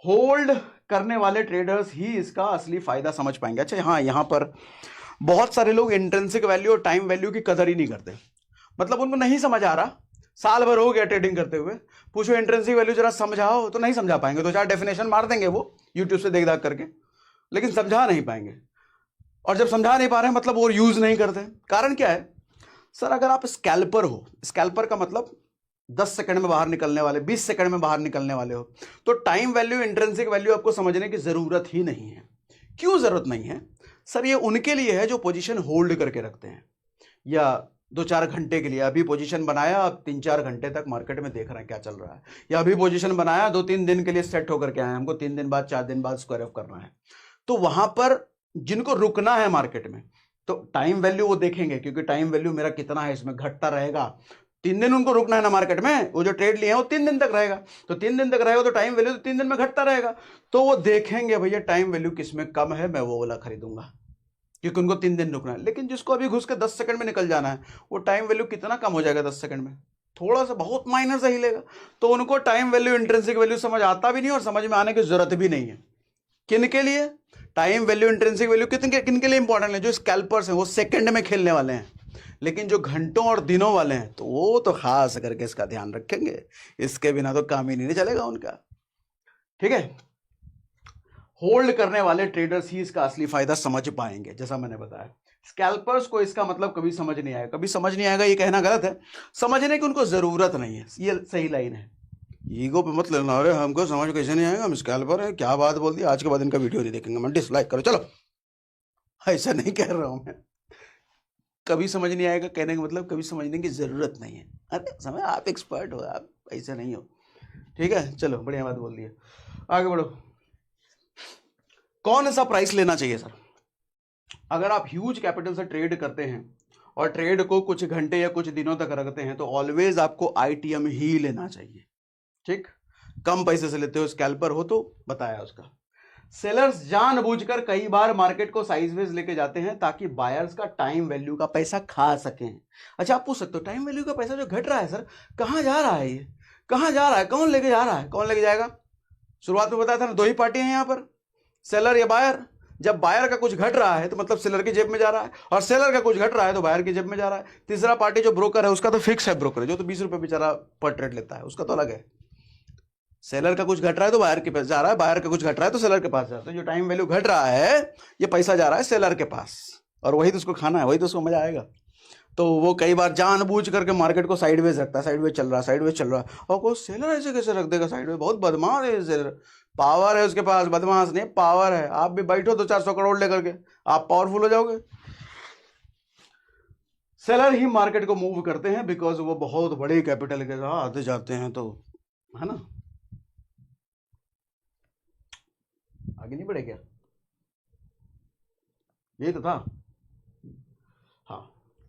होल्ड करने वाले ट्रेडर्स ही इसका असली फायदा समझ पाएंगे। अच्छा हाँ, यहाँ पर बहुत सारे लोग इंट्रिंसिक वैल्यू और टाइम वैल्यू की कदर ही नहीं करते, मतलब उनको नहीं समझ आ रहा, साल भर हो गया ट्रेडिंग करते हुए, पूछो इंट्रिंसिक वैल्यू जरा समझाओ तो नहीं समझा पाएंगे, दो चार डेफिनेशन मार देंगे वो यूट्यूब से देख दाख करके, लेकिन समझा नहीं पाएंगे। और जब समझा नहीं पा रहे हैं मतलब वो यूज नहीं करते। कारण क्या है सर? अगर आप स्कैल्पर हो, स्कैल्पर का मतलब 10 सेकंड में बाहर निकलने वाले, 20 सेकंड में बाहर निकलने वाले हो, तो टाइम वैल्यू इंट्रिंसिक वैल्यू आपको समझने की जरूरत ही नहीं है। क्यों जरूरत नहीं है सर? ये उनके लिए है जो पोजीशन होल्ड करके रखते हैं, या 2-4 घंटे के लिए, अभी पोजीशन बनाया, अब 3-4 घंटे तक मार्केट में देख रहे हैं क्या चल रहा है, या अभी पोजीशन बनाया 2-3 दिन के लिए सेट होकर के आए, हमको 3 दिन बाद 4 दिन बाद स्क्वायर ऑफ करना है, तो वहां पर जिनको रुकना है मार्केट में तो टाइम वैल्यू वो देखेंगे, क्योंकि टाइम वैल्यू मेरा कितना है इसमें घटता रहेगा। 3 दिन उनको रुकना है ना मार्केट में, वो जो ट्रेड लिए हैं वो 3 दिन तक रहेगा, तो 3 दिन तक रहेगा तो टाइम वैल्यू तो 3 दिन में घटता रहेगा, तो वो देखेंगे भैया टाइम वैल्यू किसमें कम है, मैं वो वाला खरीदूंगा, क्योंकि उनको 3 दिन रुकना है। लेकिन जिसको अभी घुस के 10 सेकंड में निकल जाना है, वो टाइम वैल्यू कितना कम हो जाएगा 10 सेकंड में, थोड़ा सा, बहुत माइनर सा हिलेगा, तो उनको टाइम वैल्यू इंट्रिंसिक वैल्यू समझ आता भी नहीं और समझ में आने की जरूरत भी नहीं है। किन के लिए टाइम वैल्यू इंट्रिंसिक वैल्यू किन के लिए इंपॉर्टेंट है? जो स्कैल्पर्स हैं वो सेकंड में खेलने वाले हैं, लेकिन जो घंटों और दिनों वाले हैं तो वो तो खास करके इसका ध्यान रखेंगे, इसके बिना तो काम ही नहीं चलेगा उनका। ठीक है, होल्ड करने वाले ट्रेडर्स ही इसका असली फायदा समझ पाएंगे। जैसा मैंने बताया, स्कैल्पर्स को इसका मतलब कभी समझ नहीं आएगा, कभी समझ नहीं आएगा, ये कहना गलत है, समझने की उनको जरूरत नहीं है, ये सही लाइन है। ईगो पे मत लेना, अरे हमको समझ कैसे नहीं आएगा, हम स्कैल्पर है, क्या बात बोल दी, आज के बाद इनका वीडियो नहीं देखेंगे, मैं डिसलाइक करो, चलो। ऐसा नहीं कह रहा हूं मैं, कभी समझ नहीं आएगा कहने का मतलब कभी समझने की जरूरत नहीं है। अरे समझ, आप एक्सपर्ट हो, आप ऐसा नहीं हो, ठीक है। चलो, बढ़िया बात बोल दी है, आगे बढ़ो। कौन सा प्राइस लेना चाहिए सर? अगर आप ह्यूज कैपिटल से ट्रेड करते हैं और ट्रेड को कुछ घंटे या कुछ दिनों तक रखते हैं तो ऑलवेज आपको आईटीएम ही लेना चाहिए, ठीक। कम पैसे से लेते हो, स्कैल्पर हो तो बताया उसका। सेलर्स जानबूझकर कई बार मार्केट को साइडवेज लेके जाते हैं ताकि बायर्स का टाइम वैल्यू का पैसा खा सकें। अच्छा, आप पूछ सकते हो टाइम वैल्यू का पैसा जो घट रहा है सर, कहां जा रहा है, ये कहां जा रहा है, कौन लेके जा रहा है, कौन लेके जाएगा? शुरुआत में बताया था ना, दो ही पार्टी हैं यहां पर, सेलर या बायर। जब बायर का कुछ घट रहा है तो मतलब सेलर की जेब में जा रहा है, और सेलर का कुछ घट रहा है तो बायर की जेब में जा रहा है। तीसरा पार्टी जो ब्रोकर है उसका तो फिक्स है, ब्रोकर जो तो 20 रुपए बेचारा पर ट्रेड लेता है, उसका तो अलग है। सेलर का कुछ घट रहा है तो बायर के पास जा रहा है, बायर का कुछ घट रहा है तो सेलर के पास जाता है। जो टाइम वैल्यू घट रहा है ये पैसा जा रहा है सेलर के पास, और वही तो उसको खाना है, वही तो उसको मजा आएगा। तो वो कई बार जानबूझ करके मार्केट को साइडवेज रखता है, साइडवेज चल रहा है, साइडवेज चल रहा है, और कोई सेलर ऐसे कैसे रख देगा साइडवेज, बहुत बदमाश है सेलर, पावर है उसके पास, बदमाश नहीं पावर है। आप भी बैठो 200-400 करोड़ लेकर के, आप पावरफुल हो जाओगे। सेलर ही मार्केट को मूव करते हैं बिकॉज वो बहुत बड़े कैपिटल के साथ आते जाते हैं, तो है ना। आगे नहीं बढ़े क्या, ये तो था। हाँ,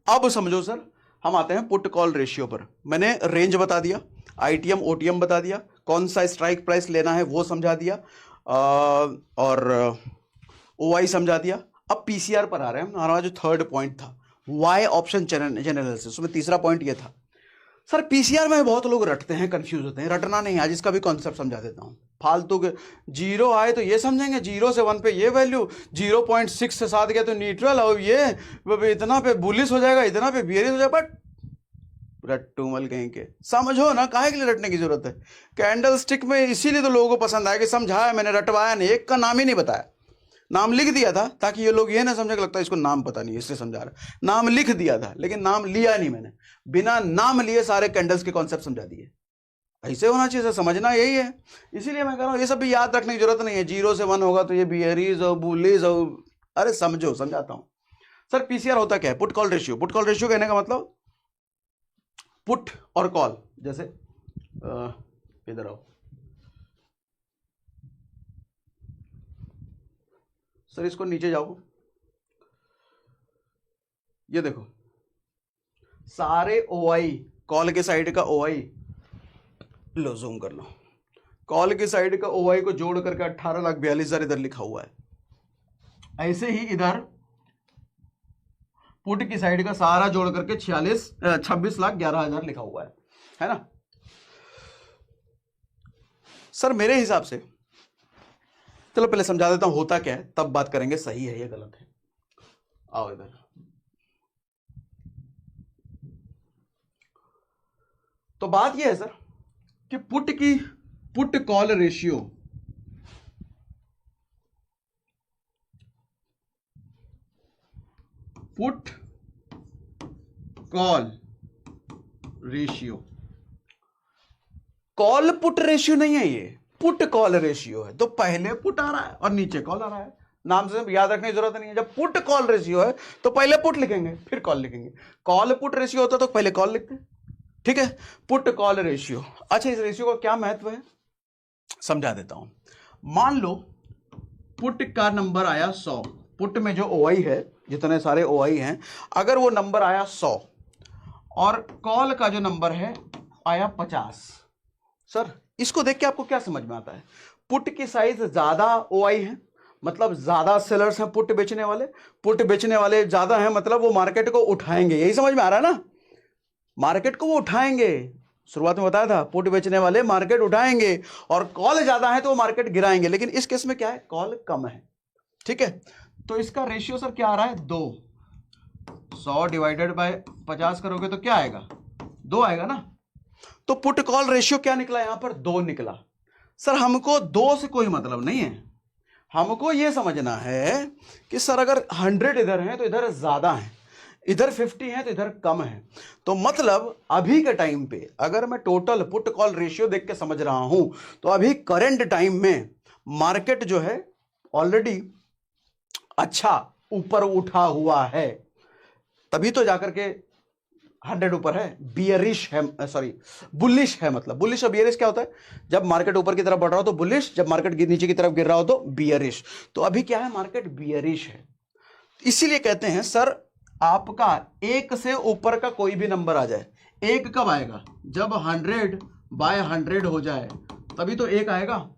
अब समझो सर, हम आते हैं पुट कॉल रेशियो पर। मैंने रेंज बता दिया, आईटीएम ओटीएम बता दिया, कौन सा स्ट्राइक प्राइस लेना है वो समझा दिया, और ओआई समझा दिया। अब पीसीआर पर आ रहे हैं। हमारा जो थर्ड पॉइंट था वाई ऑप्शन चैनल एनालिसिस, उसमें तीसरा पॉइंट ये था सर, पीसीआर में बहुत लोग रटते हैं, कंफ्यूज होते हैं। रटना नहीं, आज इसका भी कॉन्सेप्ट समझा देता हूं। फालतू के जीरो आए तो ये समझेंगे 0 से 1 पे ये वैल्यू, 0.6 से 7 गया तो न्यूट्रल, और ये इतना पे बुलिश हो जाएगा, इतना पे बियरिश हो जाएगा। बट रट्टूमल कहीं के, समझो ना, काहे के लिए रटने की जरूरत है? कैंडल स्टिक में इसीलिए तो लोगों को पसंद आया कि समझाया मैंने, रटवाया नहीं, एक का नाम ही नहीं बताया, नाम लिख दिया था ताकि ये लोग ये ना समझे कि लगता है इसको नाम पता नहीं इसलिए समझा रहा। नाम लिख दिया था लेकिन नाम लिया नहीं मैंने, बिना नाम लिए सारे कैंडल्स के कॉन्सेप्ट समझा दिए। ऐसे होना चाहिए, समझना यही है। इसीलिए मैं कह रहा हूं ये सब भी याद रखने की जरूरत नहीं है। 0 से 1 होगा तो ये बियरीज और बुलिश और, अरे समझो, समझाता हूं सर। पीसीआर होता क्या है? Put call ratio. Put call ratio कहने का मतलब पुट और कॉल, जैसे इधर आओ सर, इसको नीचे जाओ, ये देखो सारे ओआई, कॉल के साइड का ओआई लो, जूम कर लो, कॉल के साइड का ओआई को जोड़ करके 18,42,000 इधर लिखा हुआ है। ऐसे ही इधर पुट की साइड का सारा जोड़ करके 26,11,000 लिखा हुआ है ना सर। मेरे हिसाब से, चलो पहले समझा देता हूं होता क्या है, तब बात करेंगे सही है या गलत है। आओ इधर, तो बात यह है सर कि put call ratio, put call ratio, call put ratio नहीं है, ये पुट कॉल रेशियो है। तो पहले पुट आ रहा है और नीचे कॉल आ रहा है, नाम से याद रखने की जरूरत नहीं है। जब पुट कॉल रेशियो है तो पहले पुट लिखेंगे फिर कॉल लिखेंगे, कॉल पुट रेशियो होता तो पहले कॉल लिखते, ठीक है। Put call ratio. अच्छा, इस रेशियो का क्या महत्व है समझा देता हूं। मान लो पुट का नंबर आया 100, पुट में जो ओआई है, जितने सारे ओआई हैं, अगर वो नंबर आया 100 और कॉल का जो नंबर है आया 50, सर इसको देख के आपको क्या समझ में आता है? पुट की साइज ज्यादा ओआई है, मतलब ज्यादा सेलर्स हैं पुट बेचने वाले, पुट बेचने वाले ज्यादा हैं मतलब वो मार्केट को उठाएंगे, यही समझ में आ रहा है ना? मार्केट को वो उठाएंगे, शुरुआत में बताया था पुट बेचने वाले मार्केट उठाएंगे, और कॉल ज्यादा है तो वो मार्केट गिराएंगे। लेकिन इस केस में क्या है, कॉल कम है, ठीक है। तो इसका रेशियो सर क्या आ रहा है? 2। 100 डिवाइडेड बाय 50 करोगे तो क्या आएगा? 2 आएगा ना। तो पुट कॉल रेशियो क्या निकला? यहां पर 2 निकला। सर हमको 2 से कोई मतलब नहीं है, हमको ये समझना है कि सर अगर 100 इधर है तो इधर ज्यादा है, इधर 50 है तो इधर कम है। तो मतलब अभी के टाइम पे अगर मैं टोटल पुट कॉल रेशियो देख के समझ रहा हूं तो अभी करंट टाइम में मार्केट जो है ऑलरेडी अच्छा ऊपर उठा हुआ है, तभी तो जाकर के 100 ऊपर है। बियरिश है, सॉरी बुलिश है। मतलब बुलिश और बियरिश क्या होता है? जब मार्केट ऊपर की तरफ बढ़ रहा हो तो बुलिश, जब मार्केट नीचे की तरफ गिर रहा हो तो बियरिश। तो अभी क्या है? मार्केट बियरिश है। इसीलिए कहते हैं सर आपका 1 से ऊपर का कोई भी नंबर आ जाए, 1 कब आएगा? जब 100/100 हो जाए तभी तो 1 आएगा।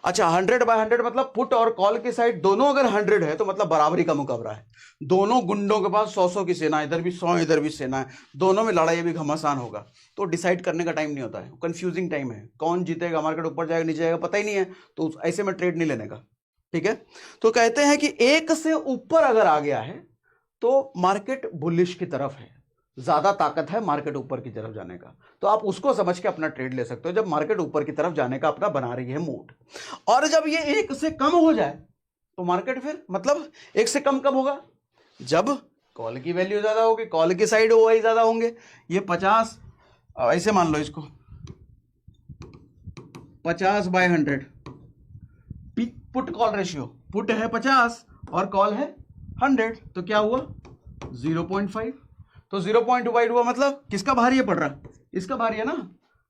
अच्छा 100/100 मतलब पुट और कॉल की साइड दोनों अगर 100 है तो मतलब बराबरी का मुकाबला है। दोनों गुंडों के पास 100 की सेना, इधर भी 100 इधर भी सेना है, दोनों में लड़ाई भी घमासान होगा। तो डिसाइड करने का टाइम नहीं होता है, कंफ्यूजिंग टाइम है। कौन जीतेगा, मार्केट ऊपर जाएगा नीचे जाएगा पता ही नहीं है, तो ऐसे में ट्रेड नहीं लेने का। ठीक है, तो कहते हैं कि 1 से ऊपर अगर आ गया है तो मार्केट बुलिश की तरफ है, ज्यादा ताकत है मार्केट ऊपर की तरफ जाने का। तो आप उसको समझ के अपना ट्रेड ले सकते हो जब मार्केट ऊपर की तरफ जाने का अपना बना रही है मूड। और जब ये 1 से कम हो जाए तो मार्केट फिर मतलब 1 से कम कब होगा? जब कॉल की वैल्यू ज्यादा होगी, कॉल की साइड ओआई ज्यादा होंगे। ये 50, ऐसे मान लो इसको 50/100 पुट कॉल रेशियो। पुट है 50 और कॉल है 100, तो क्या हुआ? 0.5। तो 0.2 हुआ, मतलब किसका भारी है पड़ रहा? इसका भारी है ना,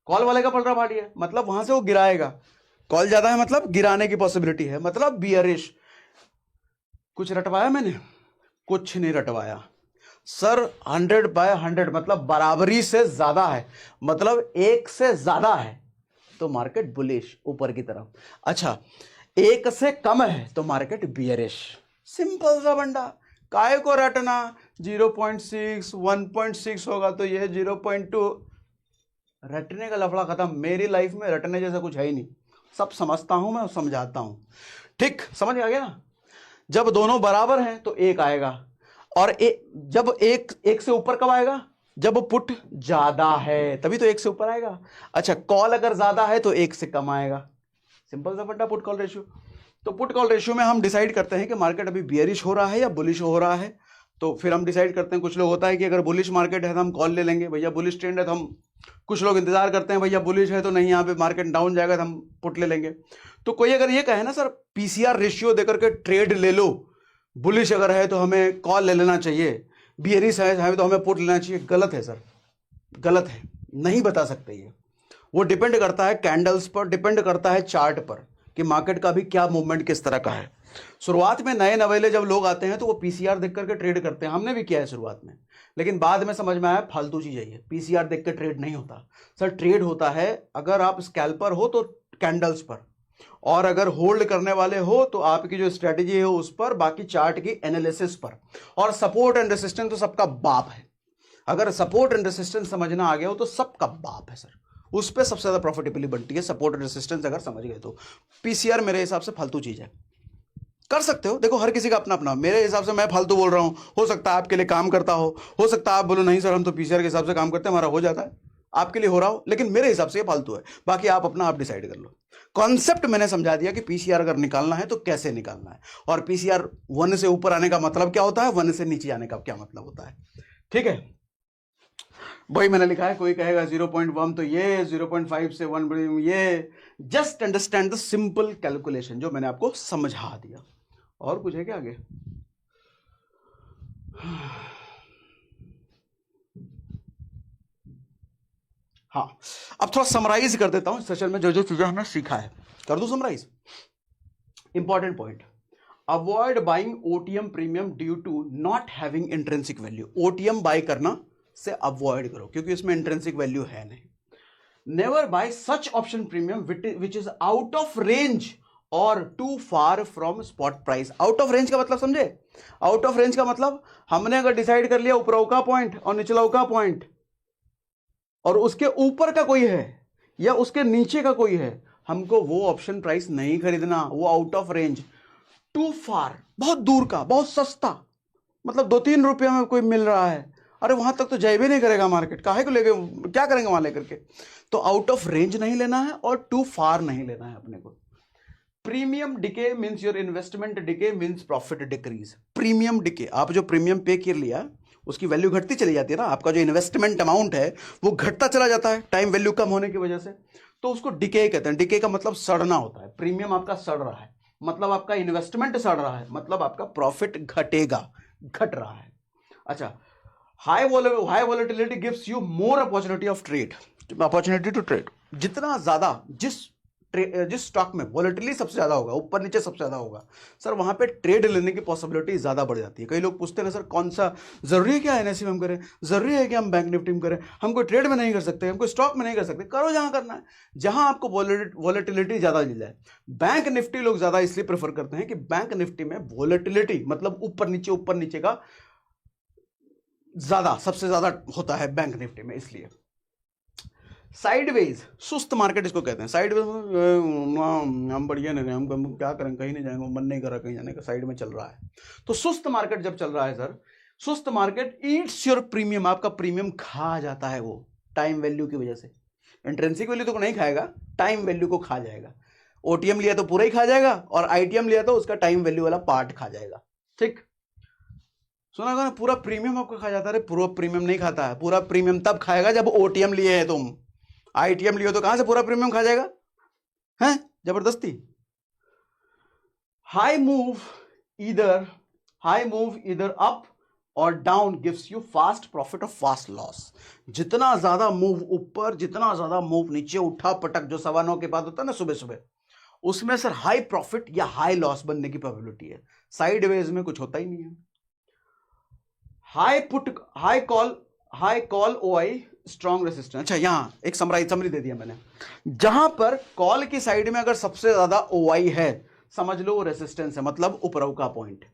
कॉल वाले का पड़ रहा भारी है, मतलब वहां से वो गिराएगा। कॉल ज्यादा है मतलब गिराने की पॉसिबिलिटी है, मतलब बियरिश। कुछ रटवाया मैंने? कुछ नहीं रटवाया सर। 100/100 मतलब बराबरी से ज्यादा है, मतलब 1 से ज्यादा है तो मार्केट बुलिश ऊपर की तरफ। अच्छा 1 से कम है तो मार्केट बियरिश। सिंपल सा बंडा, काय को रटना? 0.6 1.6 होगा तो ये 0.2, रटने का लफड़ा खत्म। मेरी लाइफ में रटने जैसा कुछ है ही नहीं, सब समझता हूं मैं, समझाता हूं। ठीक, समझ आ गया ना? जब दोनों बराबर हैं तो 1 आएगा, और जब एक से ऊपर कब आएगा? जब पुट ज्यादा है तभी तो 1 से ऊपर आएगा। अच्छा कॉल अगर ज्यादा है तो 1 से कम आएगा। सिंपल सा बंडा पुट कॉल रेशियो। तो पुट कॉल रेशियो में हम डिसाइड करते हैं कि मार्केट अभी बियरिश हो रहा है या बुलिश हो रहा है। तो फिर हम डिसाइड करते हैं, कुछ लोग होता है कि अगर बुलिश मार्केट है तो हम कॉल ले लेंगे, भैया बुलिश ट्रेंड है तो हम, कुछ लोग इंतजार करते हैं भैया बुलिश है तो नहीं यहाँ पे मार्केट डाउन जाएगा तो हम पुट ले लेंगे। तो कोई अगर ये कहे ना सर पीसीआर रेशियो देकर के ट्रेड ले लो, बुलिश अगर है तो हमें कॉल ले लेना चाहिए, बियरिश है तो हमें पुट लेना चाहिए, गलत है सर, गलत है, नहीं बता सकते ये। वो डिपेंड करता है कैंडल्स पर, डिपेंड करता है चार्ट पर कि मार्केट का भी क्या मूवमेंट किस तरह का है। शुरुआत में नए नवेले जब लोग आते हैं तो वो पीसीआर देख करके ट्रेड करते हैं, हमने भी किया है शुरुआत में, लेकिन बाद में समझ में आया फालतू चीज है ये, पीसीआर देख के ट्रेड नहीं होता सर। ट्रेड होता है अगर आप स्कैल्पर हो तो कैंडल्स पर, और अगर होल्ड करने वाले हो तो आपकी जो स्ट्रेटेजी है उस पर, बाकी चार्ट की एनालिसिस पर। और सपोर्ट एंड रेसिस्टेंस तो सबका बाप है, अगर सपोर्ट एंड रेसिस्टेंस समझना आ गया हो तो सबका बाप है सर, उस पर सबसे ज्यादा प्रॉफिटेबली बनती है सपोर्ट एंड रेसिस्टेंस अगर समझ गए तो। पीसीआर मेरे हिसाब से फालतू चीज है, कर सकते हो, देखो हर किसी का अपना अपना, मेरे हिसाब से मैं फालतू बोल रहा हूं, हो सकता है आपके लिए काम करता हो सकता है आप बोलो नहीं सर हम तो पीसीआर के हिसाब से काम करते हैं, हमारा हो जाता है, आपके लिए हो रहा हो, लेकिन मेरे हिसाब से ये फालतू है। बाकी आप अपना आप डिसाइड कर लो। कॉन्सेप्ट मैंने समझा दिया कि पीसीआर अगर निकालना है तो कैसे निकालना है, और पीसीआर 1 से ऊपर आने का मतलब क्या होता है, 1 से नीचे आने का क्या मतलब होता है। ठीक है, वही मैंने लिखा है, कोई कहेगा 0.1 तो ये, 0.5 से 1 ये। Just understand the simple calculation जो मैंने आपको समझा दिया। और कुछ है क्या आगे? हाँ, अब थोड़ा समराइज कर देता हूं सेशन में जो जो चीजें हमने सीखा है, कर दूं summarize. Important point, avoid buying OTM premium due to not having intrinsic value. OTM buy करना से अवॉइड करो क्योंकि इसमें इंट्रिंसिक वैल्यू है नहीं। Never buy such option premium which is out of range और too far from spot price. Out of range का मतलब समझे? आउट ऑफ रेंज का मतलब हमने अगर डिसाइड कर लिया ऊपरों का पॉइंट और निचला का पॉइंट, और उसके ऊपर का कोई है या उसके नीचे का कोई है, हमको वो ऑप्शन प्राइस नहीं खरीदना, वो आउट ऑफ रेंज। टू फार, बहुत दूर का, बहुत सस्ता, मतलब 2-3 रुपये में कोई मिल रहा है, अरे वहां तक तो जाए भी नहीं करेगा मार्केट, काहे को लेके, क्या करेंगे वहां लेकर के। तो आउट ऑफ रेंज नहीं लेना है और टू फार नहीं लेना है अपने को। Premium decay means your investment decay means profit decrease. Premium decay, आप जो प्रीमियम पे कर लिया उसकी वैल्यू घटती चली जाती है ना, आपका जो इन्वेस्टमेंट अमाउंट है वो घटता चला जाता है टाइम वैल्यू कम होने की वजह से, तो उसको डिके कहते हैं। डिके का मतलब सड़ना होता है। प्रीमियम आपका सड़ रहा है मतलब आपका इन्वेस्टमेंट सड़ रहा है, मतलब आपका प्रॉफिट घटेगा, घट रहा है। अच्छा, high volatility gives you more opportunity of trade, opportunity to trade. जितना ज्यादा जिस स्टॉक में वॉलेटिलिटी सबसे ज्यादा होगा, ऊपर नीचे सबसे ज्यादा होगा, सर वहां पे ट्रेड लेने की पॉसिबिलिटी ज्यादा बढ़ जाती है। कई लोग पूछते हैं ना सर कौन सा जरूरी है, क्या एनएससी में हम करें, जरूरी है कि हम बैंक निफ्टी में करें, हम कोई ट्रेड में नहीं कर सकते, हम कोई स्टॉक में नहीं कर सकते। करो जहां करना है, जहां आपको वॉलेटिलिटी ज्यादा मिल जाए। बैंक निफ्टी लोग ज्यादा इसलिए प्रेफर करते हैं कि बैंक निफ्टी में वॉलेटिलिटी मतलब ऊपर नीचे का ज्यादा, सबसे ज्यादा होता है बैंक निफ्टी में, इसलिए। साइडवेज, सुस्त मार्केट इसको कहते हैं। साइडवेज हम बढ़िया नहीं, हम क्या करें, कहीं नहीं जाएंगे, मन नहीं कर रहा कहीं जाने का, साइड में चल रहा है। तो सुस्त मार्केट जब चल रहा है सर, सुस्त मार्केट ईट्स योर प्रीमियम, आपका प्रीमियम खा जाता है वो टाइम वैल्यू की वजह से। इंट्रिंसिक वैल्यू तो नहीं खाएगा, टाइम वैल्यू को खा जाएगा। ओटीएम लिया तो पूरा ही खा जाएगा, और आईटीएम लिया तो उसका टाइम वैल्यू वाला पार्ट खा जाएगा। ठीक, सुना होगा ना, पूरा प्रीमियम आपका खा जाता है। पूरा प्रीमियम नहीं खाता है, पूरा प्रीमियम तब खाएगा जब ओटीएम लिए है तुम। आईटीएम लियो तो कहां से पूरा प्रीमियम खा जाएगा, हैं, जबरदस्ती। हाई मूव इधर अप और down gives you fast profit और फास्ट लॉस। जितना ज्यादा मूव ऊपर, जितना ज्यादा मूव नीचे, उठा पटक जो 9:15 के बाद होता है ना सुबह सुबह, उसमें सर हाई प्रॉफिट या हाई लॉस बनने की प्रोबेबिलिटी है। साइडवेज में कुछ होता ही नहीं है। High call OI strong resistance. अच्छा, यहां एक समरी दे दिया मैंने, जहां पर कॉल की साइड में अगर सबसे ज्यादा ओआई है, समझ लो वो रेसिस्टेंस है, मतलब उपरौका पॉइंट।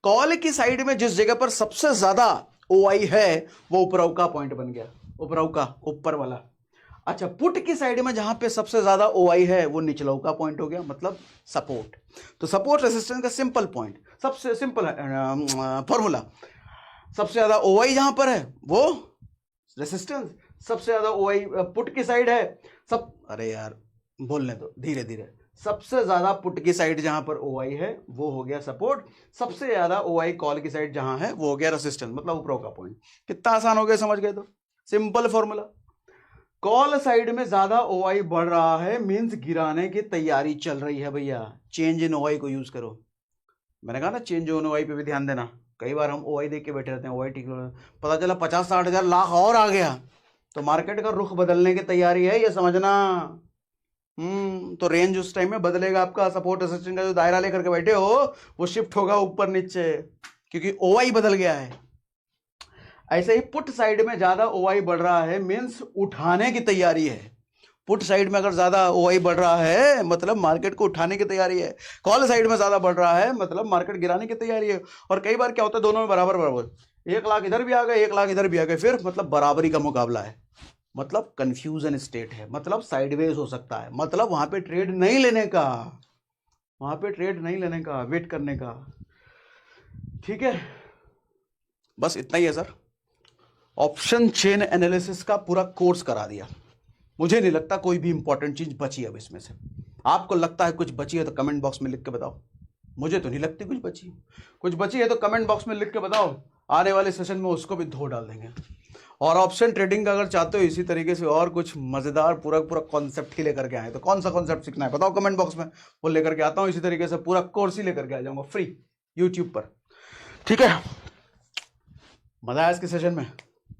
कॉल की साइड में जिस जगह पर सबसे ज्यादा ओआई है वो उपरौका पॉइंट बन गया, उपरौका ऊपर वाला। अच्छा, पुट की साइड में जहां पे सबसे ज्यादा ओआई है वो निचलौका पॉइंट हो गया, मतलब सपोर्ट। तो सपोर्ट रेसिस्टेंस का सिंपल पॉइंट, सबसे सिंपल फॉर्मूला, सबसे ज्यादा ओआई जहां पर है वो रेसिस्टेंस, सबसे ज्यादा ओआई पुट की साइड है, अरे यार बोलने दो धीरे धीरे। सबसे ज्यादा पुट की साइड जहां पर ओआई है वो हो गया सपोर्ट, सबसे ज्यादा ओआई कॉल की साइड जहां है वो हो गया रेसिस्टेंस, मतलब ऊपर का पॉइंट। कितना आसान हो गया, समझ गए? तो सिंपल फॉर्मूला। कॉल साइड में ज्यादा ओआई बढ़ रहा है मींस गिराने की तैयारी चल रही है भैया। चेंज इन ओआई को यूज करो। मैंने कहा ना चेंज इन ओआई पे भी ध्यान देना। कई बार हम ओआई देख के बैठे रहते हैं, ओआई ठीक, पता चला 50-60 हजार लाख और आ गया, तो मार्केट का रुख बदलने की तैयारी है, ये समझना। तो रेंज उस टाइम में बदलेगा आपका। सपोर्ट रेसिस्टेंस का जो दायरा लेकर के बैठे हो वो शिफ्ट होगा ऊपर नीचे, क्योंकि ओआई बदल गया है। ऐसे ही पुट साइड में ज्यादा ओआई बढ़ रहा है मींस उठाने की तैयारी है। पुट साइड में अगर ज्यादा ओआई बढ़ रहा है मतलब मार्केट को उठाने की तैयारी है। कॉल साइड में ज्यादा बढ़ रहा है मतलब मार्केट गिराने की तैयारी है। और कई बार क्या होता है, दोनों में बराबर बराबर, 1 लाख इधर भी आ गए, 1 लाख इधर भी आ गए, फिर मतलब बराबरी का मुकाबला है, मतलब कंफ्यूजन स्टेट है, मतलब साइडवेज हो सकता है, मतलब वहां पे ट्रेड नहीं लेने का, वहां पे ट्रेड नहीं लेने का, वेट करने का। ठीक है, बस इतना ही है सर। ऑप्शन चेन एनालिसिस का पूरा कोर्स करा दिया। मुझे नहीं लगता कोई भी इंपॉर्टेंट चीज बची अब इसमें से। आपको लगता है कुछ बची है तो कमेंट बॉक्स में लिख के बताओ। मुझे तो नहीं लगती कुछ बची। कुछ बची है तो कमेंट बॉक्स में लिख के बताओ, आने वाले सेशन में उसको भी धो डाल देंगे। और ऑप्शन ट्रेडिंग का अगर चाहते हो इसी तरीके से और कुछ मजेदार पूरा कॉन्सेप्ट ही लेकर के आए तो कौन सा कॉन्सेप्ट सीखना है बताओ कमेंट बॉक्स में, वो लेकर के आता हूँ। इसी तरीके से पूरा कोर्स ही लेकर के आ जाऊंगा फ्री यूट्यूब पर। ठीक है, मजा आया इसके सेशन में?